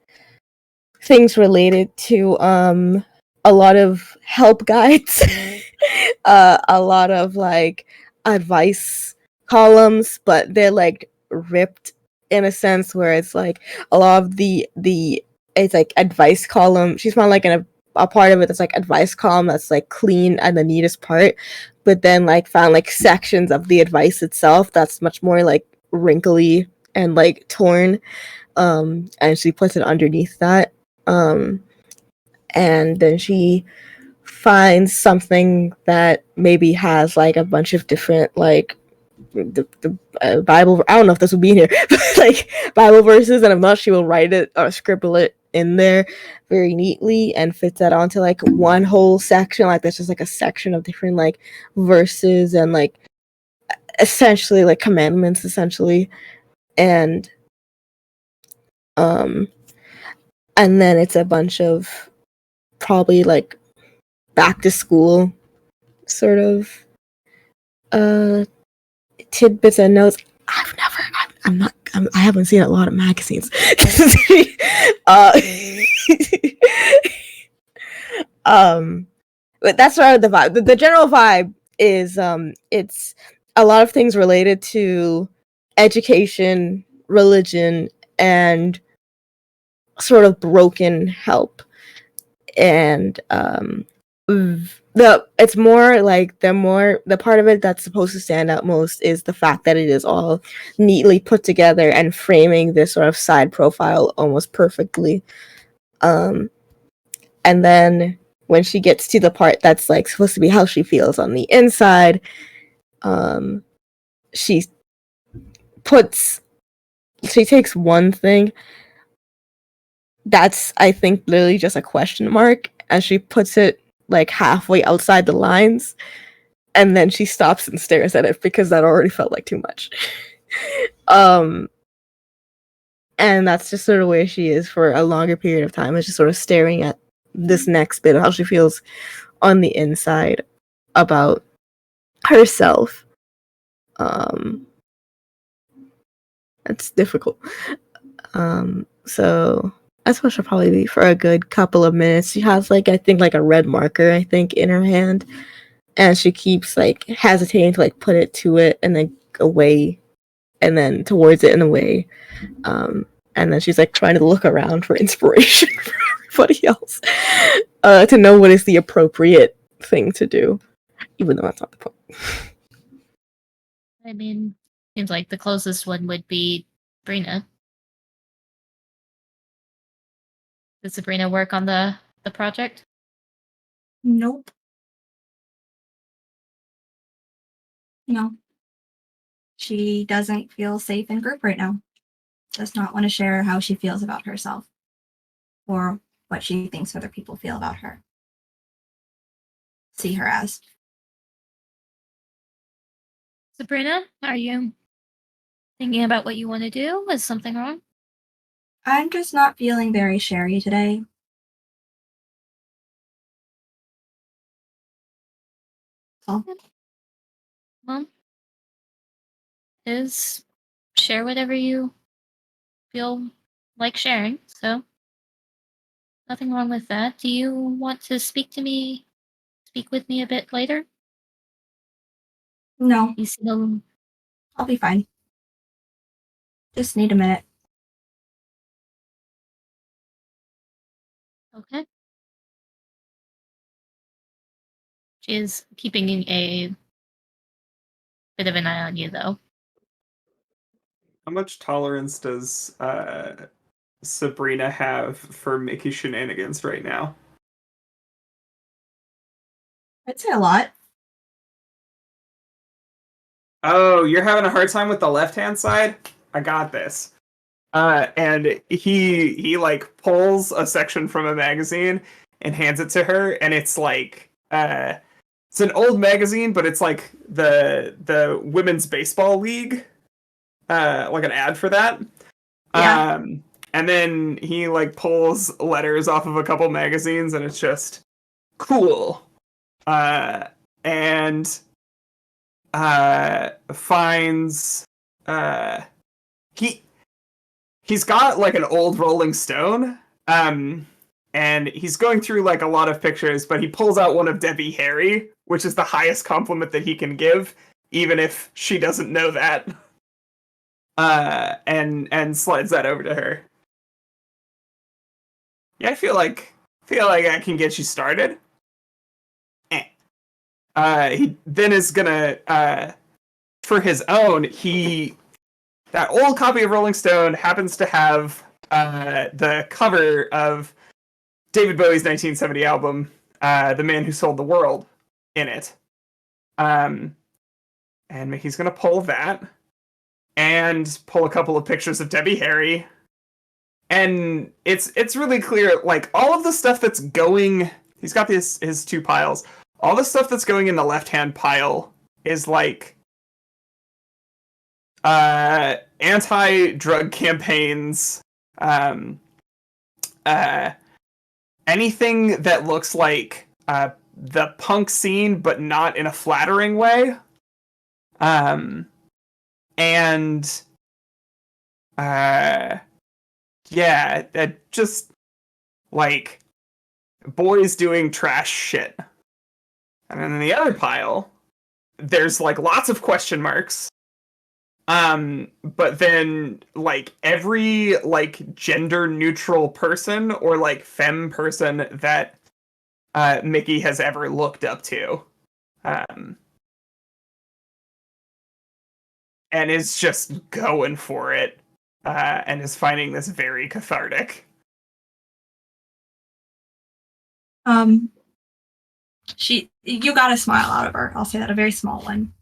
things related to a lot of help guides, a lot of like advice columns, but they're like ripped in a sense where it's like a lot of the it's like advice column. She's found like a part of it that's like advice column that's like clean and the neatest part, but then like found like sections of the advice itself that's much more like wrinkly and like torn, and she puts it underneath that, and then she finds something that maybe has like a bunch of different like the Bible. I don't know if this will be in here, but like Bible verses, and if not, she will write it or scribble it in there very neatly and fits that onto like one whole section. Like there's just like a section of different like verses and like essentially like commandments essentially, and and then it's a bunch of probably like back to school sort of tidbits and notes. I haven't seen a lot of magazines. But that's sort of the vibe. The general vibe is it's a lot of things related to education, religion, and sort of broken help. And it's more like the part of it that's supposed to stand out most is the fact that it is all neatly put together and framing this sort of side profile almost perfectly. And then when she gets to the part that's like supposed to be how she feels on the inside, she takes one thing that's, I think, literally just a question mark, and she puts it like halfway outside the lines, and then she stops and stares at it because that already felt like too much. And that's just sort of where she is for a longer period of time. It's just sort of staring at this next bit of how she feels on the inside about herself. It's difficult. So that's what she'll probably be for a good couple of minutes. She has like, I think, like a red marker, I think, in her hand, and she keeps like hesitating to like put it to it and then away and then towards it and away. And then she's like trying to look around for inspiration for everybody else, to know what is the appropriate thing to do, even though that's not the point. I mean, seems like the closest one would be Sabrina. Did Sabrina work on the project? Nope. No. She doesn't feel safe in group right now. Does not want to share how she feels about herself or what she thinks other people feel about her. See her as. Sabrina, are you thinking about what you want to do? Is something wrong? I'm just not feeling very sherry today. So. Well, is share whatever you feel like sharing, so nothing wrong with that. Do you want to speak with me a bit later? No, You seem I'll be fine. Just need a minute. okay. She is keeping a bit of an eye on you, though. How much tolerance does Sabrina have for Mickey shenanigans right now? I'd say a lot. Oh, you're having a hard time with the left-hand side? I got this. And he like pulls a section from a magazine and hands it to her, and it's like it's an old magazine, but it's like the women's baseball league, like an ad for that. Yeah. And then he like pulls letters off of a couple magazines, and it's just cool. And finds he's got like an old Rolling Stone. And he's going through like a lot of pictures, but he pulls out one of Debbie Harry, which is the highest compliment that he can give, even if she doesn't know that. And slides that over to her. Yeah, I feel like I can get you started. He then is gonna for his own, that old copy of Rolling Stone happens to have the cover of David Bowie's 1970 album, The Man Who Sold the World, in it. And he's gonna pull that and pull a couple of pictures of Debbie Harry. And it's really clear, like, all of the stuff that's going, he's got his two piles. All the stuff that's going in the left-hand pile is like anti-drug campaigns, anything that looks like the punk scene, but not in a flattering way. Just like boys doing trash shit. And then in the other pile, there's like lots of question marks. But then like every like gender neutral person or like femme person that Mickey has ever looked up to. And is just going for it. And is finding this very cathartic. You got a smile out of her. I'll say that, a very small one.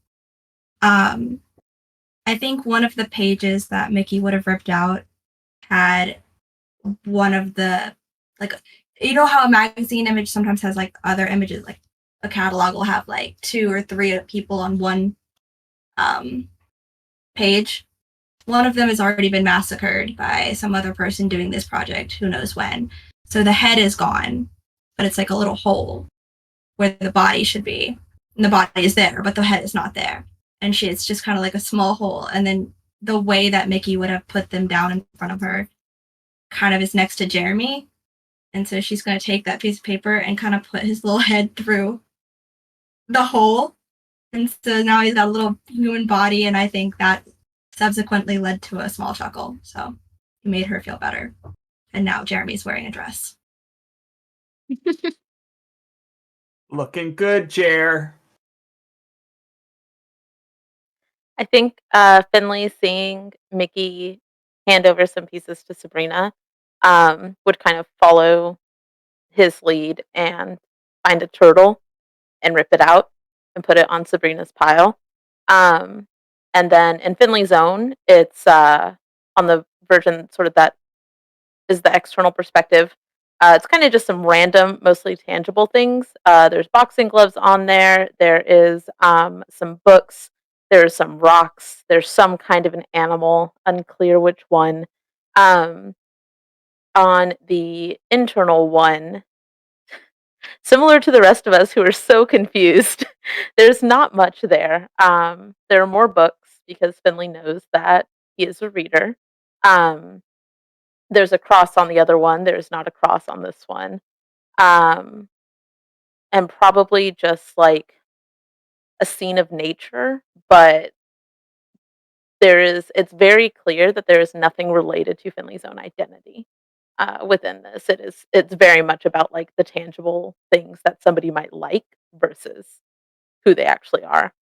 I think one of the pages that Mickey would have ripped out had one of the, like, you know how a magazine image sometimes has like other images, like a catalog will have like 2 or 3 people on one page. One of them has already been massacred by some other person doing this project, who knows when. So the head is gone, but it's like a little hole where the body should be. And the body is there, but the head is not there. And it's just kind of like a small hole. And then the way that Mickey would have put them down in front of her kind of is next to Jeremy. And so she's going to take that piece of paper and kind of put his little head through the hole. And so now he's got a little human body. And I think that subsequently led to a small chuckle. So he made her feel better. And now Jeremy's wearing a dress. Looking good, Jer. I think Finley seeing Mickey hand over some pieces to Sabrina would kind of follow his lead and find a turtle and rip it out and put it on Sabrina's pile. And then in Finley's own, it's on the version sort of that is the external perspective. It's kind of just some random, mostly tangible things. There's boxing gloves on there. There is some books. There's some rocks. There's some kind of an animal, unclear which one. On the internal one, similar to the rest of us who are so confused, there's not much there. There are more books because Finley knows that he is a reader. There's a cross on the other one. There's not a cross on this one. And probably just like a scene of nature, but it's very clear that there is nothing related to Finley's own identity within this. It's very much about like the tangible things that somebody might like versus who they actually are.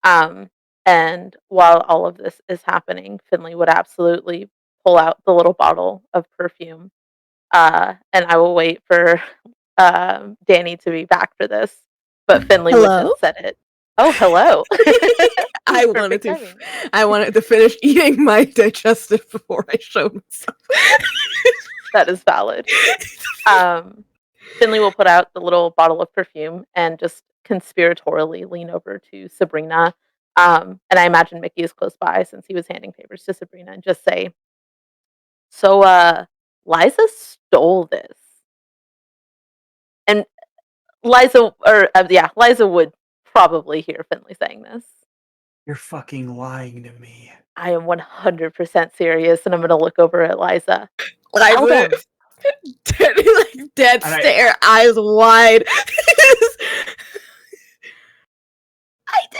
And while all of this is happening, Finley would absolutely pull out the little bottle of perfume. And I will wait for Danny to be back for this. But Finley would just set it. Oh, hello. I wanted to finish eating my digestive before I showed myself. That is valid. Finley will put out the little bottle of perfume and just conspiratorially lean over to Sabrina, and I imagine Mickey is close by since he was handing papers to Sabrina, and just say, "So, Liza stole this," and Liza would probably hear Finley saying this. You're fucking lying to me. I am 100% serious, and I'm gonna look over at Liza. Tell Liza, them. like dead And stare, eyes wide.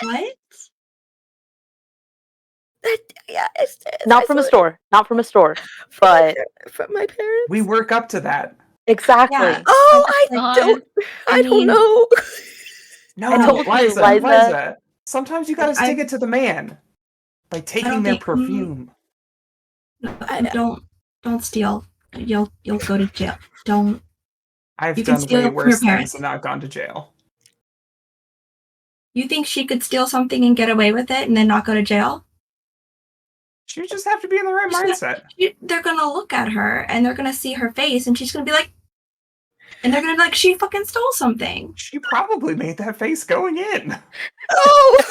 What? Yeah, it's Not from a store. Not from a store. But from my parents. We work up to that. exactly. Yeah. Oh, God. I don't know. No, I told you, Liza, Liza. Sometimes you gotta stick it to the man by taking don't their think- perfume. Don't steal. You'll go to jail. Don't. I've You can done steal way from your worse parents. things and not gone to jail. You think she could steal something and get away with it and then not go to jail? You just have to be in the right mindset. They're gonna look at her and they're gonna see her face and she's gonna be like, and they're gonna be like, she fucking stole something. She probably made that face going in. Oh,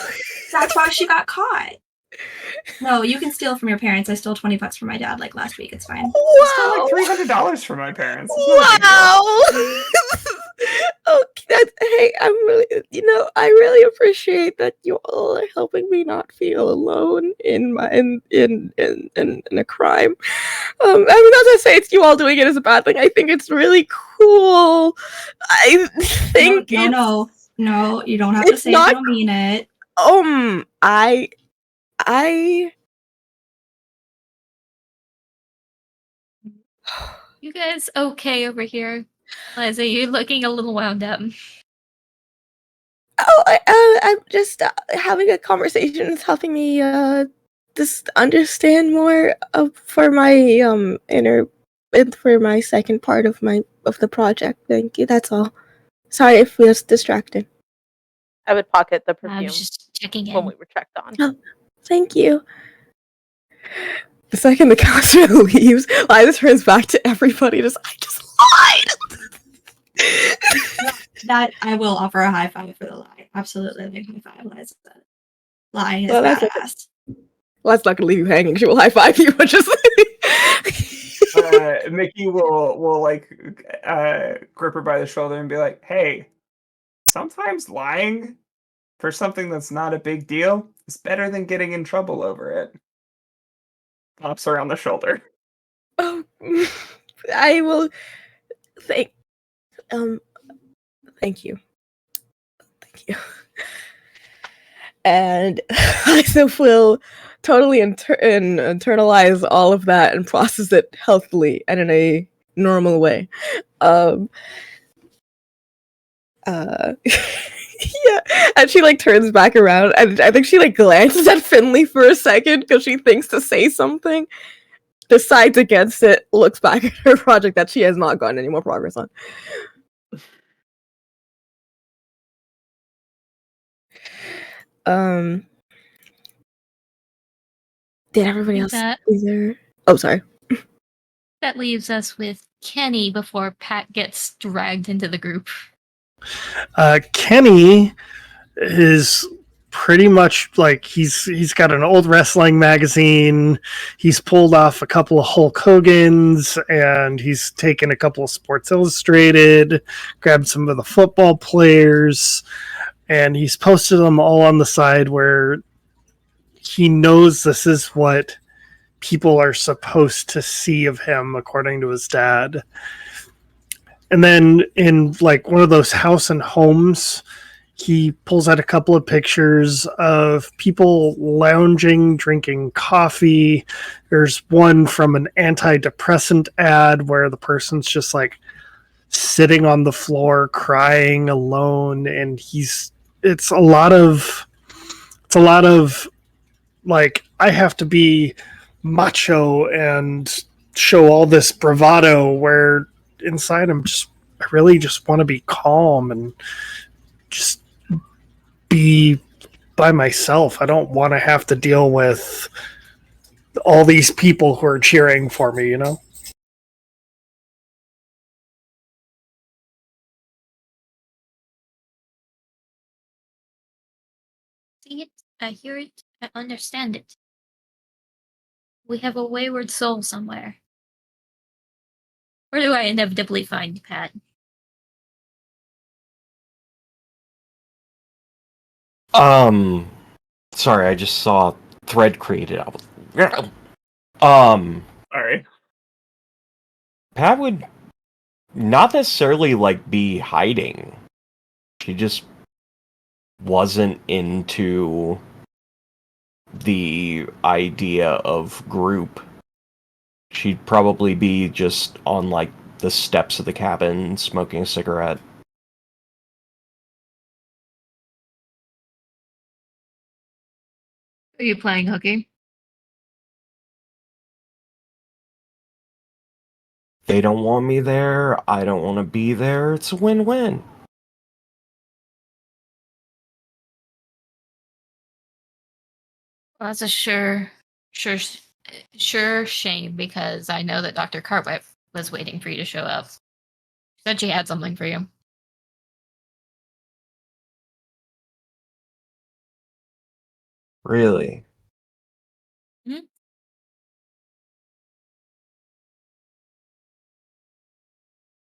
That's why she got caught. No, you can steal from your parents. I stole $20 from my dad like last week. It's fine. I stole wow. like $300 from my parents. It's not a big deal. Wow. Okay, hey, I'm really, I really appreciate that you all are helping me not feel alone in my in a crime. I mean, not to say it's you all doing it is a bad thing. I think it's really cool. I think No, you don't have to it's say not- you don't mean it. I You guys okay over here? Liza, you're looking a little wound up. I'm just having a conversation. It's helping me just understand more for my for my second part of the project. Thank you. That's all. Sorry if it was distracting. I would pocket the I perfume was just checking when in. we were checked on. Oh, thank you. The second the counselor leaves, Liza turns back to everybody. I just lied. That I will offer a high five for the lie. Absolutely, like high five. Liza. Lie is Well, that's badass. Liza's not gonna leave you hanging. She will high five you, but just. Mickey will like grip her by the shoulder and be like, "Hey, sometimes lying for something that's not a big deal is better than getting in trouble over it." Pops her on the shoulder. Oh, I will thank you. Thank you. And Liza will totally internalize all of that and process it healthily and in a normal way. Yeah, and she like turns back around and I think she like glances at Finley for a second because she thinks to say something, decides against it, looks back at her project that she has not gotten any more progress on. Did everybody else? Oh, sorry. That leaves us with Kenny before Pat gets dragged into the group. Kenny is pretty much like he's got an old wrestling magazine. He's pulled off a couple of Hulk Hogan's, and he's taken a couple of Sports Illustrated, grabbed some of the football players, and he's posted them all on the side where he knows this is what people are supposed to see of him according to his dad. And then in like one of those house and homes, he pulls out a couple of pictures of people lounging, drinking coffee. There's one from an antidepressant ad where the person's just like sitting on the floor crying alone, and it's a lot of like, I have to be macho and show all this bravado, where inside I really just want to be calm and just be by myself. I don't want to have to deal with all these people who are cheering for me, you know? see it, I hear it, I understand it. We have a wayward soul somewhere. Where do I inevitably find Pat? Sorry, I just saw thread created. Sorry. Pat would not necessarily like be hiding. She just wasn't into the idea of group. She'd probably be just on like the steps of the cabin smoking a cigarette. Are you playing hooky? They don't want me there. I don't want to be there. It's a win-win. Well, that's a sure shame because I know that Dr. Cartwright was waiting for you to show up. She said she had something for you. Really? Hmm?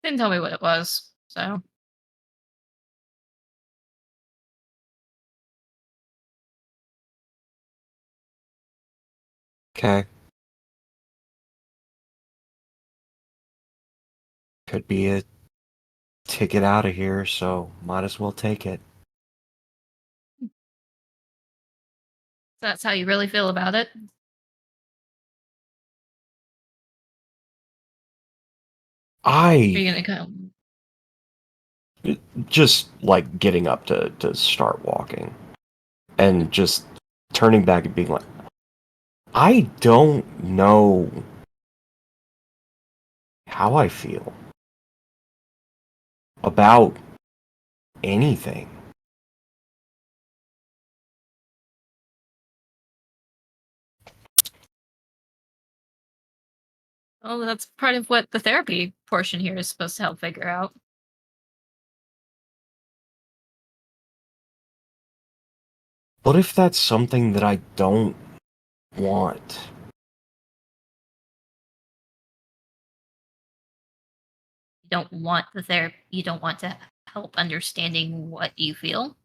Didn't tell me what it was, so. Okay. Could be a ticket out of here, so might as well take it. That's how you really feel about it? Are you gonna come? Just like getting up to start walking and just turning back and being like, I don't know how I feel about anything. Oh, that's part of what the therapy portion here is supposed to help figure out. What if that's something that I don't want? You don't want the therapy. You don't want to help understanding what you feel.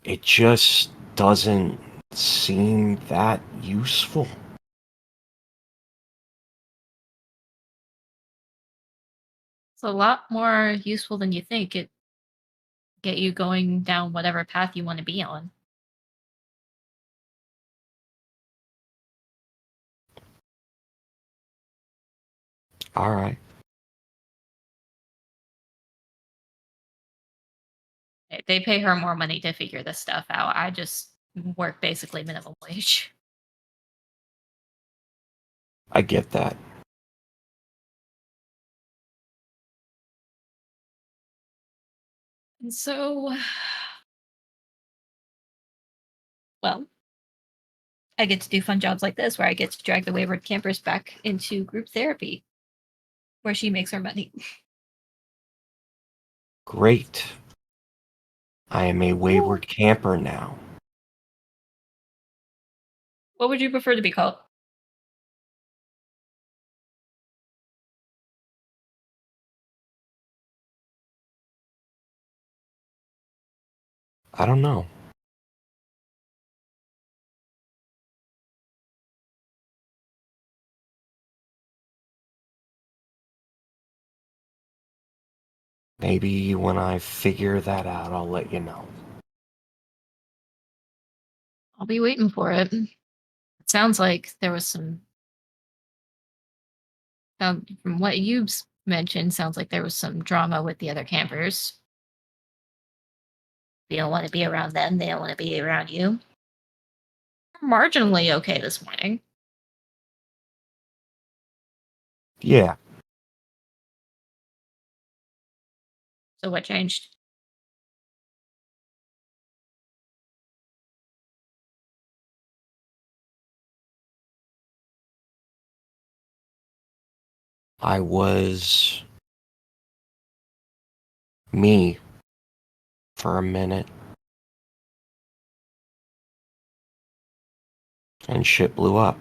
It just doesn't seem that useful. It's a lot more useful than you think. It get you going down whatever path you want to be on. All right. They pay her more money to figure this stuff out. I just work basically minimum wage. I get that. And so, well, I get to do fun jobs like this where I get to drag the wayward campers back into group therapy where she makes her money. Great. I am a wayward camper now. What would you prefer to be called? I don't know. Maybe when I figure that out, I'll let you know. I'll be waiting for it. It sounds like there was some. From what you mentioned, sounds like there was some drama with the other campers. You don't want to be around them. They don't want to be around you. Marginally okay this morning. Yeah. So what changed? I was me for a minute. And shit blew up.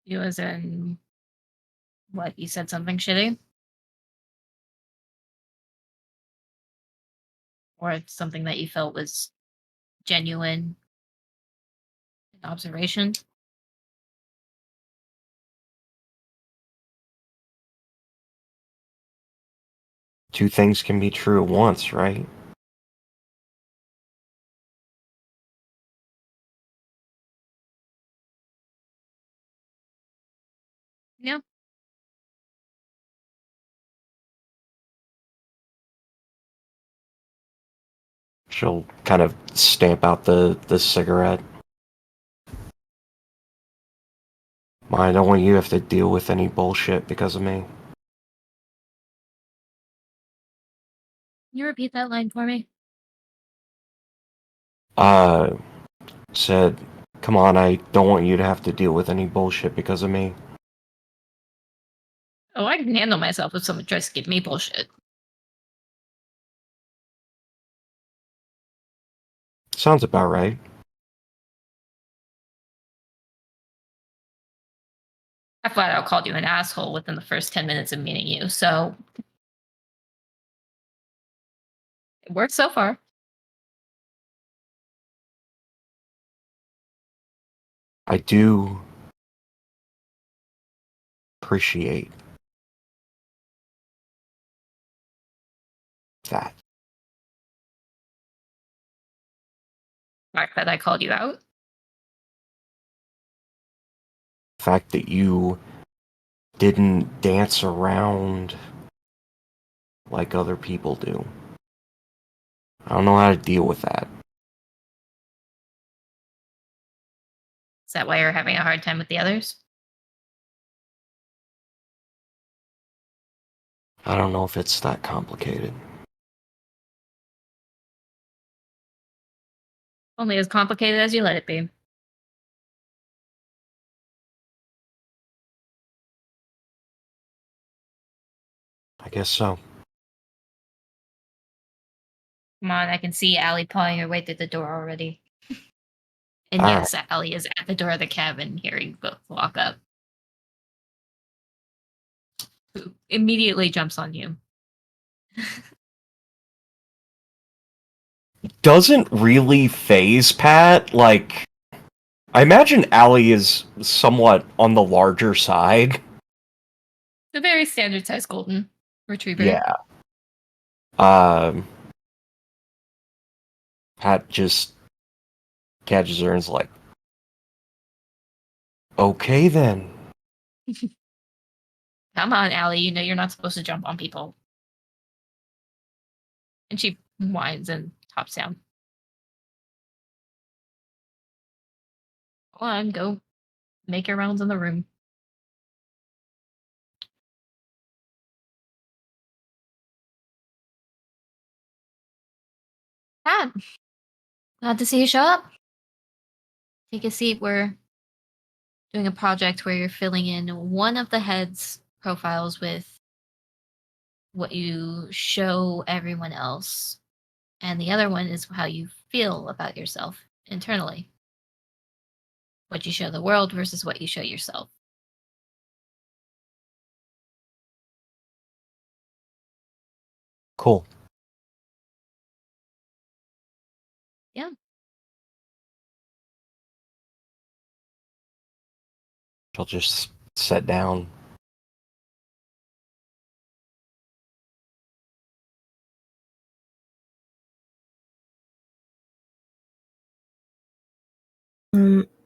You as in what? You said something shitty? Or something that you felt was genuine observation? Two things can be true at once, right? Yeah. She'll kind of stamp out the cigarette. I don't want you to have to deal with any bullshit because of me. Can you repeat that line for me? Said, come on, I don't want you to have to deal with any bullshit because of me. Oh, I can handle myself if someone tries to give me bullshit. Sounds about right. I flat out called you an asshole within the first 10 minutes of meeting you, so it worked so far. I do appreciate that. The fact that I called you out. The fact that you didn't dance around like other people do. I don't know how to deal with that. Is that why you're having a hard time with the others? I don't know if it's that complicated. Only as complicated as you let it be. I guess so. Come on, I can see Allie pawing her way through the door already. And All yes, Allie is at the door of the cabin hearing you both walk up. Who immediately jumps on you. Doesn't really phase Pat. Like, I imagine Allie is somewhat on the larger side. The very standard size golden retriever. Yeah. Pat just catches her and is like, okay then. Come on, Allie, you know you're not supposed to jump on people. And she whines and hops down. Go on, go make your rounds in the room. Pat, glad to see you show up. Take a seat. We're doing a project where you're filling in one of the heads' profiles with what you show everyone else, and the other one is how you feel about yourself internally. What you show the world versus what you show yourself. Cool. Yeah. She'll just sit down.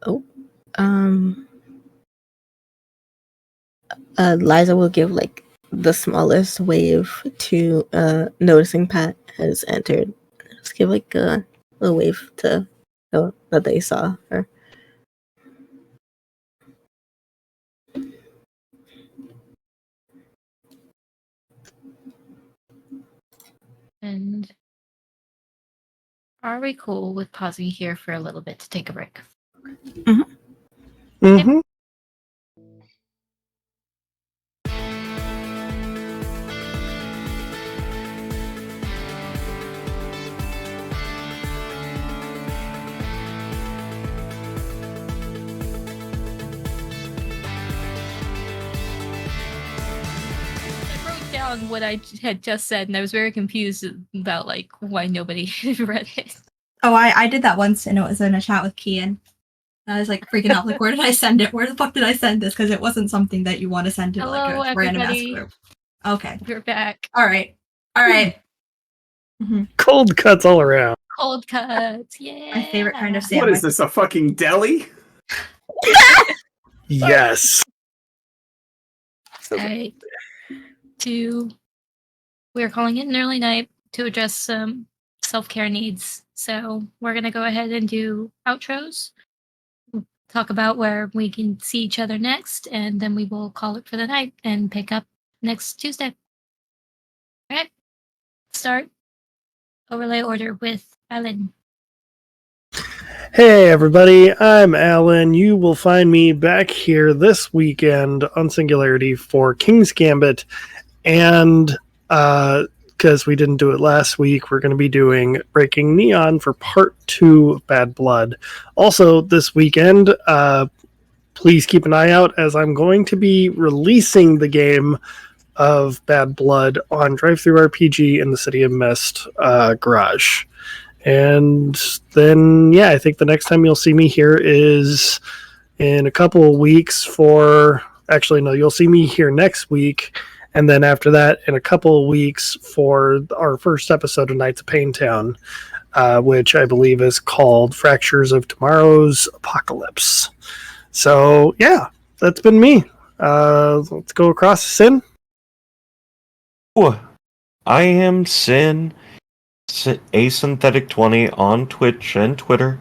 Oh. Liza will give like the smallest wave to noticing Pat has entered. Just give like a wave to know that they saw her. And are we cool with pausing here for a little bit to take a break? Mm-hmm. down what I had just said, and I was very confused about like why nobody read it. Oh, I did that once, and it was in a chat with Kian. I was like freaking out, like, where did I send it? Where the fuck did I send this? Because it wasn't something that you want to send to Hello, like a random ass everybody. group. Okay. We're back. All right. Cold cuts all around. Cold cuts, yeah. My favorite kind of sandwich. What is this, a fucking deli? Yes. Right. We're calling it an early night to address some self-care needs. So we're gonna go ahead and do outros. Talk about where we can see each other next, and then we will call it for the night and pick up next Tuesday. All right. Start overlay order with Alan. Hey everybody, I'm Alan. You will find me back here this weekend on Singularity for King's Gambit, and because we didn't do it last week, we're going to be doing Breaking Neon for Part 2 of Bad Blood. Also, this weekend, please keep an eye out as I'm going to be releasing the game of Bad Blood on Drive-Thru-RPG in the City of Mist garage. And then, yeah, I think the next time you'll see me here is in a couple of weeks for... Actually, no, you'll see me here next week. And then after that, in a couple of weeks for our first episode of Knights of Paintown, which I believe is called Fractures of Tomorrow's Apocalypse. So, yeah, that's been me. Let's go across to Sin. I am Sin, Asynthetic20 on Twitch and Twitter.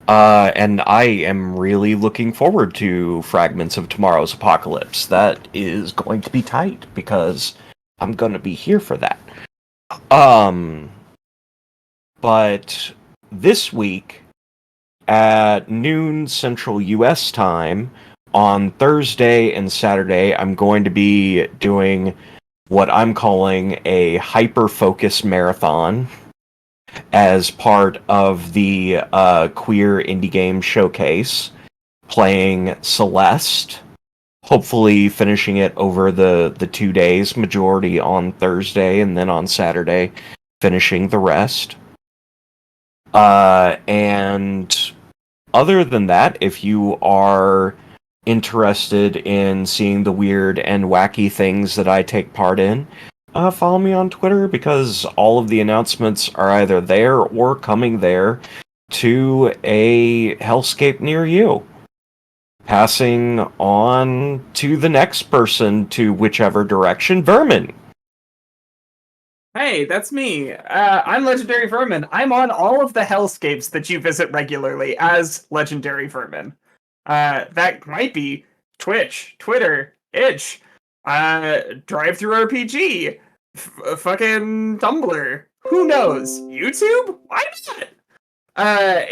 And I am really looking forward to Fragments of Tomorrow's Apocalypse. That is going to be tight, because I'm going to be here for that. But this week, at noon Central US time, on Thursday and Saturday, I'm going to be doing what I'm calling a hyper-focus marathon as part of the Queer Indie Game Showcase, playing Celeste, hopefully finishing it over the 2 days, majority on Thursday, and then on Saturday, finishing the rest. And other than that, if you are interested in seeing the weird and wacky things that I take part in, follow me on Twitter, because all of the announcements are either there or coming there to a hellscape near you. Passing on to the next person to whichever direction. Vermin. Hey, that's me. I'm Legendary Vermin. I'm on all of the hellscapes that you visit regularly as Legendary Vermin. That might be Twitch, Twitter, Itch, Drive-Thru-RPG, fucking Tumblr. Who knows? YouTube? Why not?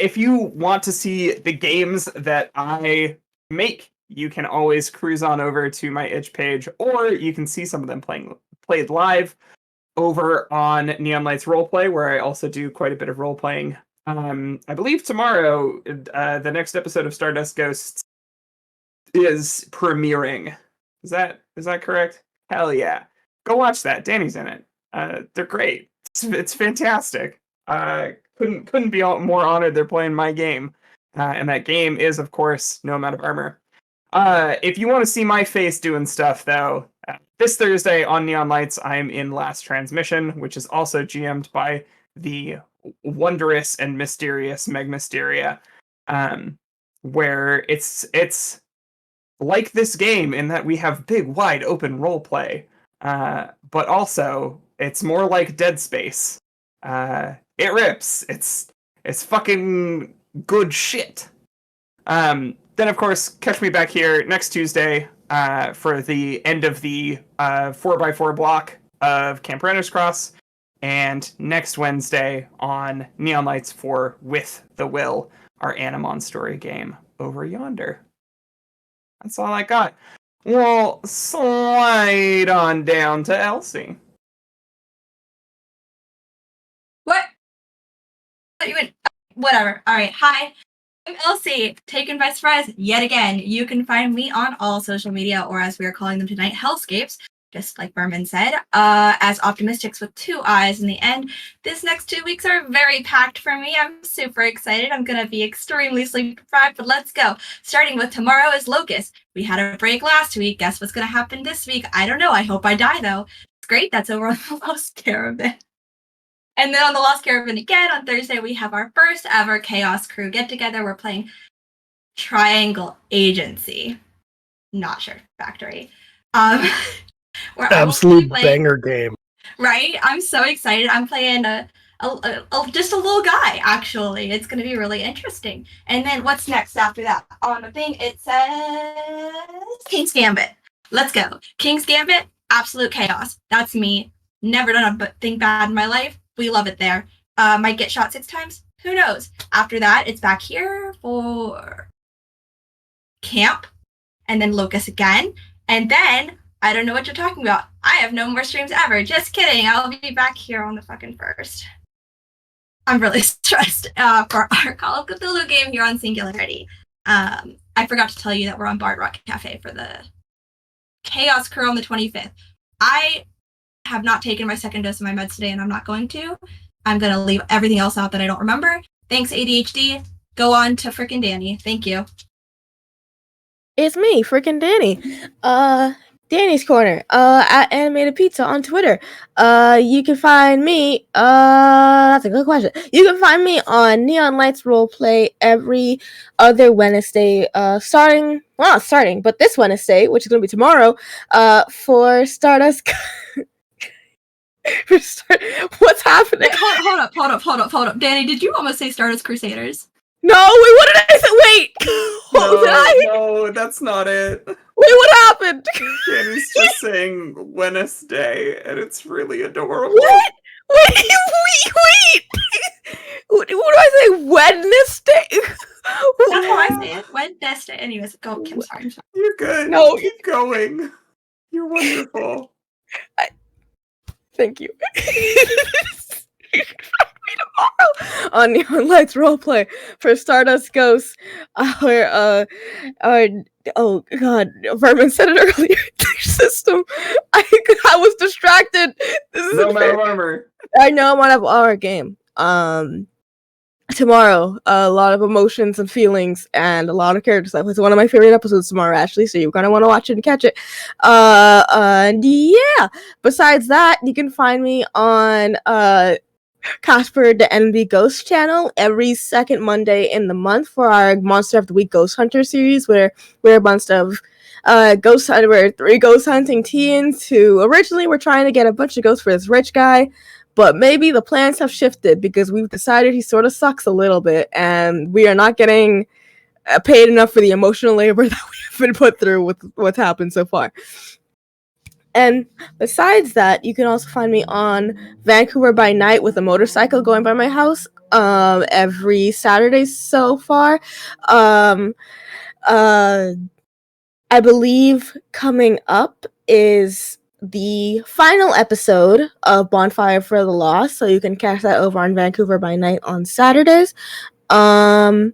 If you want to see the games that I make, you can always cruise on over to my Itch page, or you can see some of them played live over on Neon Lights Roleplay, where I also do quite a bit of role-playing. I believe tomorrow, the next episode of Stardust Ghosts is premiering. Is that correct? Hell yeah. Go watch that. Danny's in it. They're great. It's fantastic. Couldn't be more honored they're playing my game. And that game is, of course, No Amount of Armor. If you want to see my face doing stuff, though, this Thursday on Neon Lights, I'm in Last Transmission, which is also GM'd by the wondrous and mysterious Meg Mysteria, where it's like this game in that we have big, wide open role play, but also it's more like Dead Space. It rips. It's fucking good shit. Then, of course, catch me back here next Tuesday for the end of the 4x4 block of Camp Renner's Cross, and next Wednesday on Neon Lights for With the Will, our Animon story game over yonder. That's all I got. Well, slide on down to Elsie. What? Whatever. All right. Hi. I'm Elsie, taken by surprise yet again. You can find me on all social media, or as we are calling them tonight, hellscapes. just like Berman said, as optimistics with 2 eyes in the end. This next 2 weeks are very packed for me. I'm super excited. I'm going to be extremely sleep deprived, but let's go. Starting with tomorrow is Locust. We had a break last week. Guess what's going to happen this week? I don't know. I hope I die, though. It's great. That's over on the Lost Caravan. And then on the Lost Caravan again, on Thursday, we have our first ever Chaos Crew get-together. We're playing Triangle Agency. Not sure. Factory. Absolute banger game. Right? I'm so excited. I'm playing just a little guy, actually. It's going to be really interesting. And then what's next after that? On the thing, it says King's Gambit. Let's go. King's Gambit, absolute chaos. That's me. Never done a thing bad in my life. We love it there. Might get shot 6 times. Who knows? After that, it's back here for camp. And then Locust again. And then, I don't know what you're talking about. I have no more streams ever. Just kidding. I'll be back here on the fucking 1st. I'm really stressed for our Call of Cthulhu game here on Singularity. I forgot to tell you that we're on Bard Rock Cafe for the Chaos Crew on the 25th. I have not taken my 2nd dose of my meds today, and I'm not going to. I'm going to leave everything else out that I don't remember. Thanks, ADHD. Go on to frickin' Danny. Thank you. It's me, frickin' Danny. Danny's Corner. At Animated Pizza on Twitter. You can find me. That's a good question. You can find me on Neon Lights Roleplay every other Wednesday. Not starting, but this Wednesday, which is gonna be tomorrow. For Stardust. What's happening? Hold up. Danny, did you almost say Stardust Crusaders? No, wait, what did I say? Wait! No, that's not it. Wait, what happened? Danny's just saying Wednesday, and it's really adorable. What? Wait! What do I say? Wednesday? That's how I say it. Wednesday. Anyways, go, Kim. Sorry. You're good. No. Keep going. You're wonderful. Thank you. Tomorrow on Neon Lights Roleplay for Stardust Ghosts. Our oh god, Vermin said it earlier. System. I was distracted. This is No matter armor. I know I'm on our game. Tomorrow, a lot of emotions and feelings and a lot of character stuff. It's one of my favorite episodes tomorrow, Ashley, so you're gonna want to watch it and catch it. And yeah. Besides that, you can find me on Casper the NB Ghost channel every 2nd Monday in the month for our Monster of the Week Ghost Hunter series, where we're a bunch of we're 3 ghost hunting teens who originally were trying to get a bunch of ghosts for this rich guy, but maybe the plans have shifted because we've decided he sort of sucks a little bit and we are not getting paid enough for the emotional labor that we have been put through with what's happened so far. And besides that, you can also find me on Vancouver by Night with a motorcycle going by my house every Saturday so far. I believe coming up is the final episode of Bonfire for the Lost, so you can catch that over on Vancouver by Night on Saturdays. I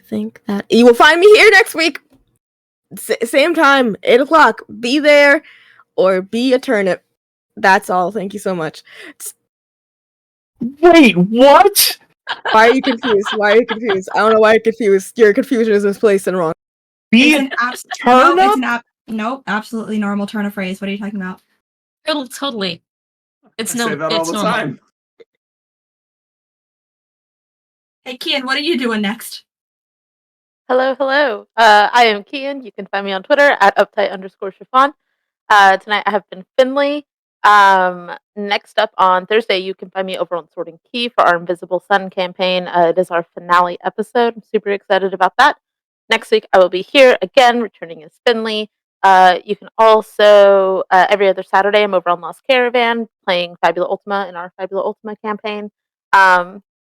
think that you will find me here next week. Same time, 8 o'clock. Be there or be a turnip. That's all. Thank you so much. Wait, what? Why are you confused? I don't know why you're confused. Your confusion is misplaced and wrong. Be It's nope, absolutely normal turn of phrase. What are you talking about? Totally. It's I say that all the normal. time. Hey, Kian, what are you doing next? Hello. I am Kian. You can find me on Twitter at uptight_chiffon. Tonight I have been Finley. Next up on Thursday, you can find me over on Sorting Key for our Invisible Sun campaign. It is our finale episode. I'm super excited about that. Next week, I will be here again, returning as Finley. You can also, every other Saturday, I'm over on Lost Caravan, playing Fabula Ultima in our Fabula Ultima campaign.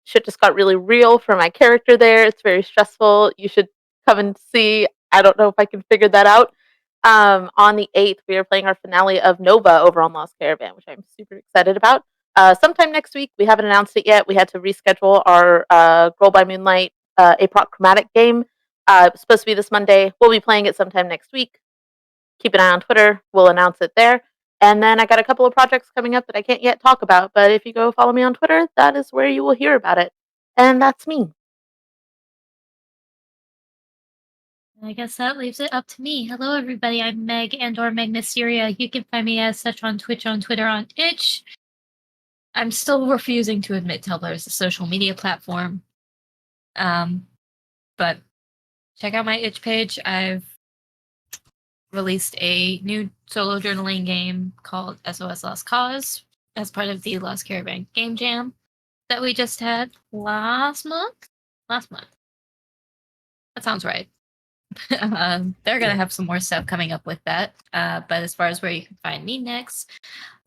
Shit just got really real for my character there. It's very stressful. You should come and see. I don't know if I can figure that out. On the 8th, we are playing our finale of Nova over on Lost Caravan, which I'm super excited about. Sometime next week, we haven't announced it yet. We had to reschedule our Girl by Moonlight APROC Chromatic game It's supposed to be this Monday. We'll be playing it sometime next week. Keep an eye on Twitter. We'll announce it there. And then I got a couple of projects coming up that I can't yet talk about, but if you go follow me on Twitter, that is where you will hear about it. And that's me. I guess that leaves it up to me. Hello, everybody. I'm Meg and/or Meg Mysteria. You can find me as such on Twitch, on Twitter, on Itch. I'm still refusing to admit Tumblr is a social media platform. But check out my Itch page. I've released a new solo journaling game called SOS Lost Cause as part of the Lost Caravan Game Jam that we just had last month. That sounds right. They're gonna have some more stuff coming up with that. But as far as where you can find me next,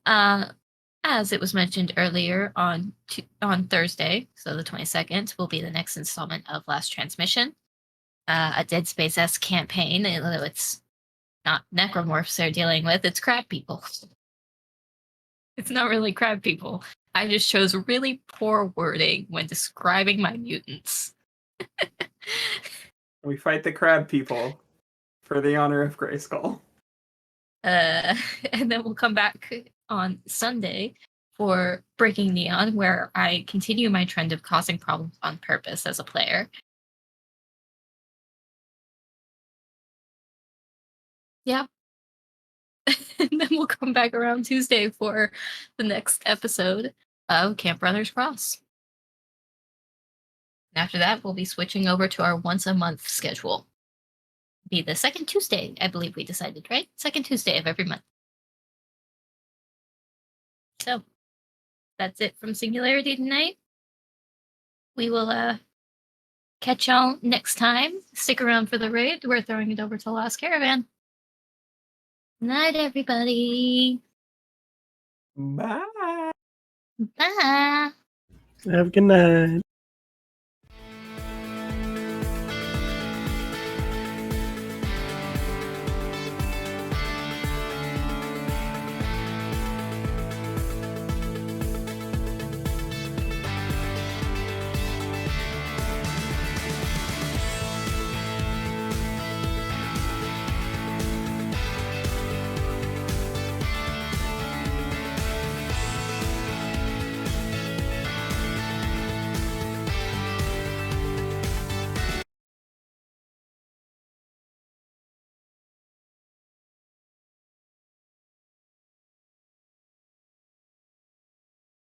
as it was mentioned earlier, on Thursday, so the 22nd, will be the next installment of Last Transmission, a Dead Space-esque campaign. Although it's not necromorphs they're dealing with, it's crab people. It's not really crab people. I just chose really poor wording when describing my mutants. We fight the crab people for the honor of Grayskull. And then we'll come back on Sunday for Breaking Neon, where I continue my trend of causing problems on purpose as a player. Yeah. And then we'll come back around Tuesday for the next episode of Camp Runners Cross. And after that, we'll be switching over to our once-a-month schedule. Be the second Tuesday, I believe we decided, right? Second Tuesday of every month. So, that's it from Singularity tonight. We will catch y'all next time. Stick around for the raid. We're throwing it over to Lost Caravan. Night, everybody. Bye. Bye. Have a good night.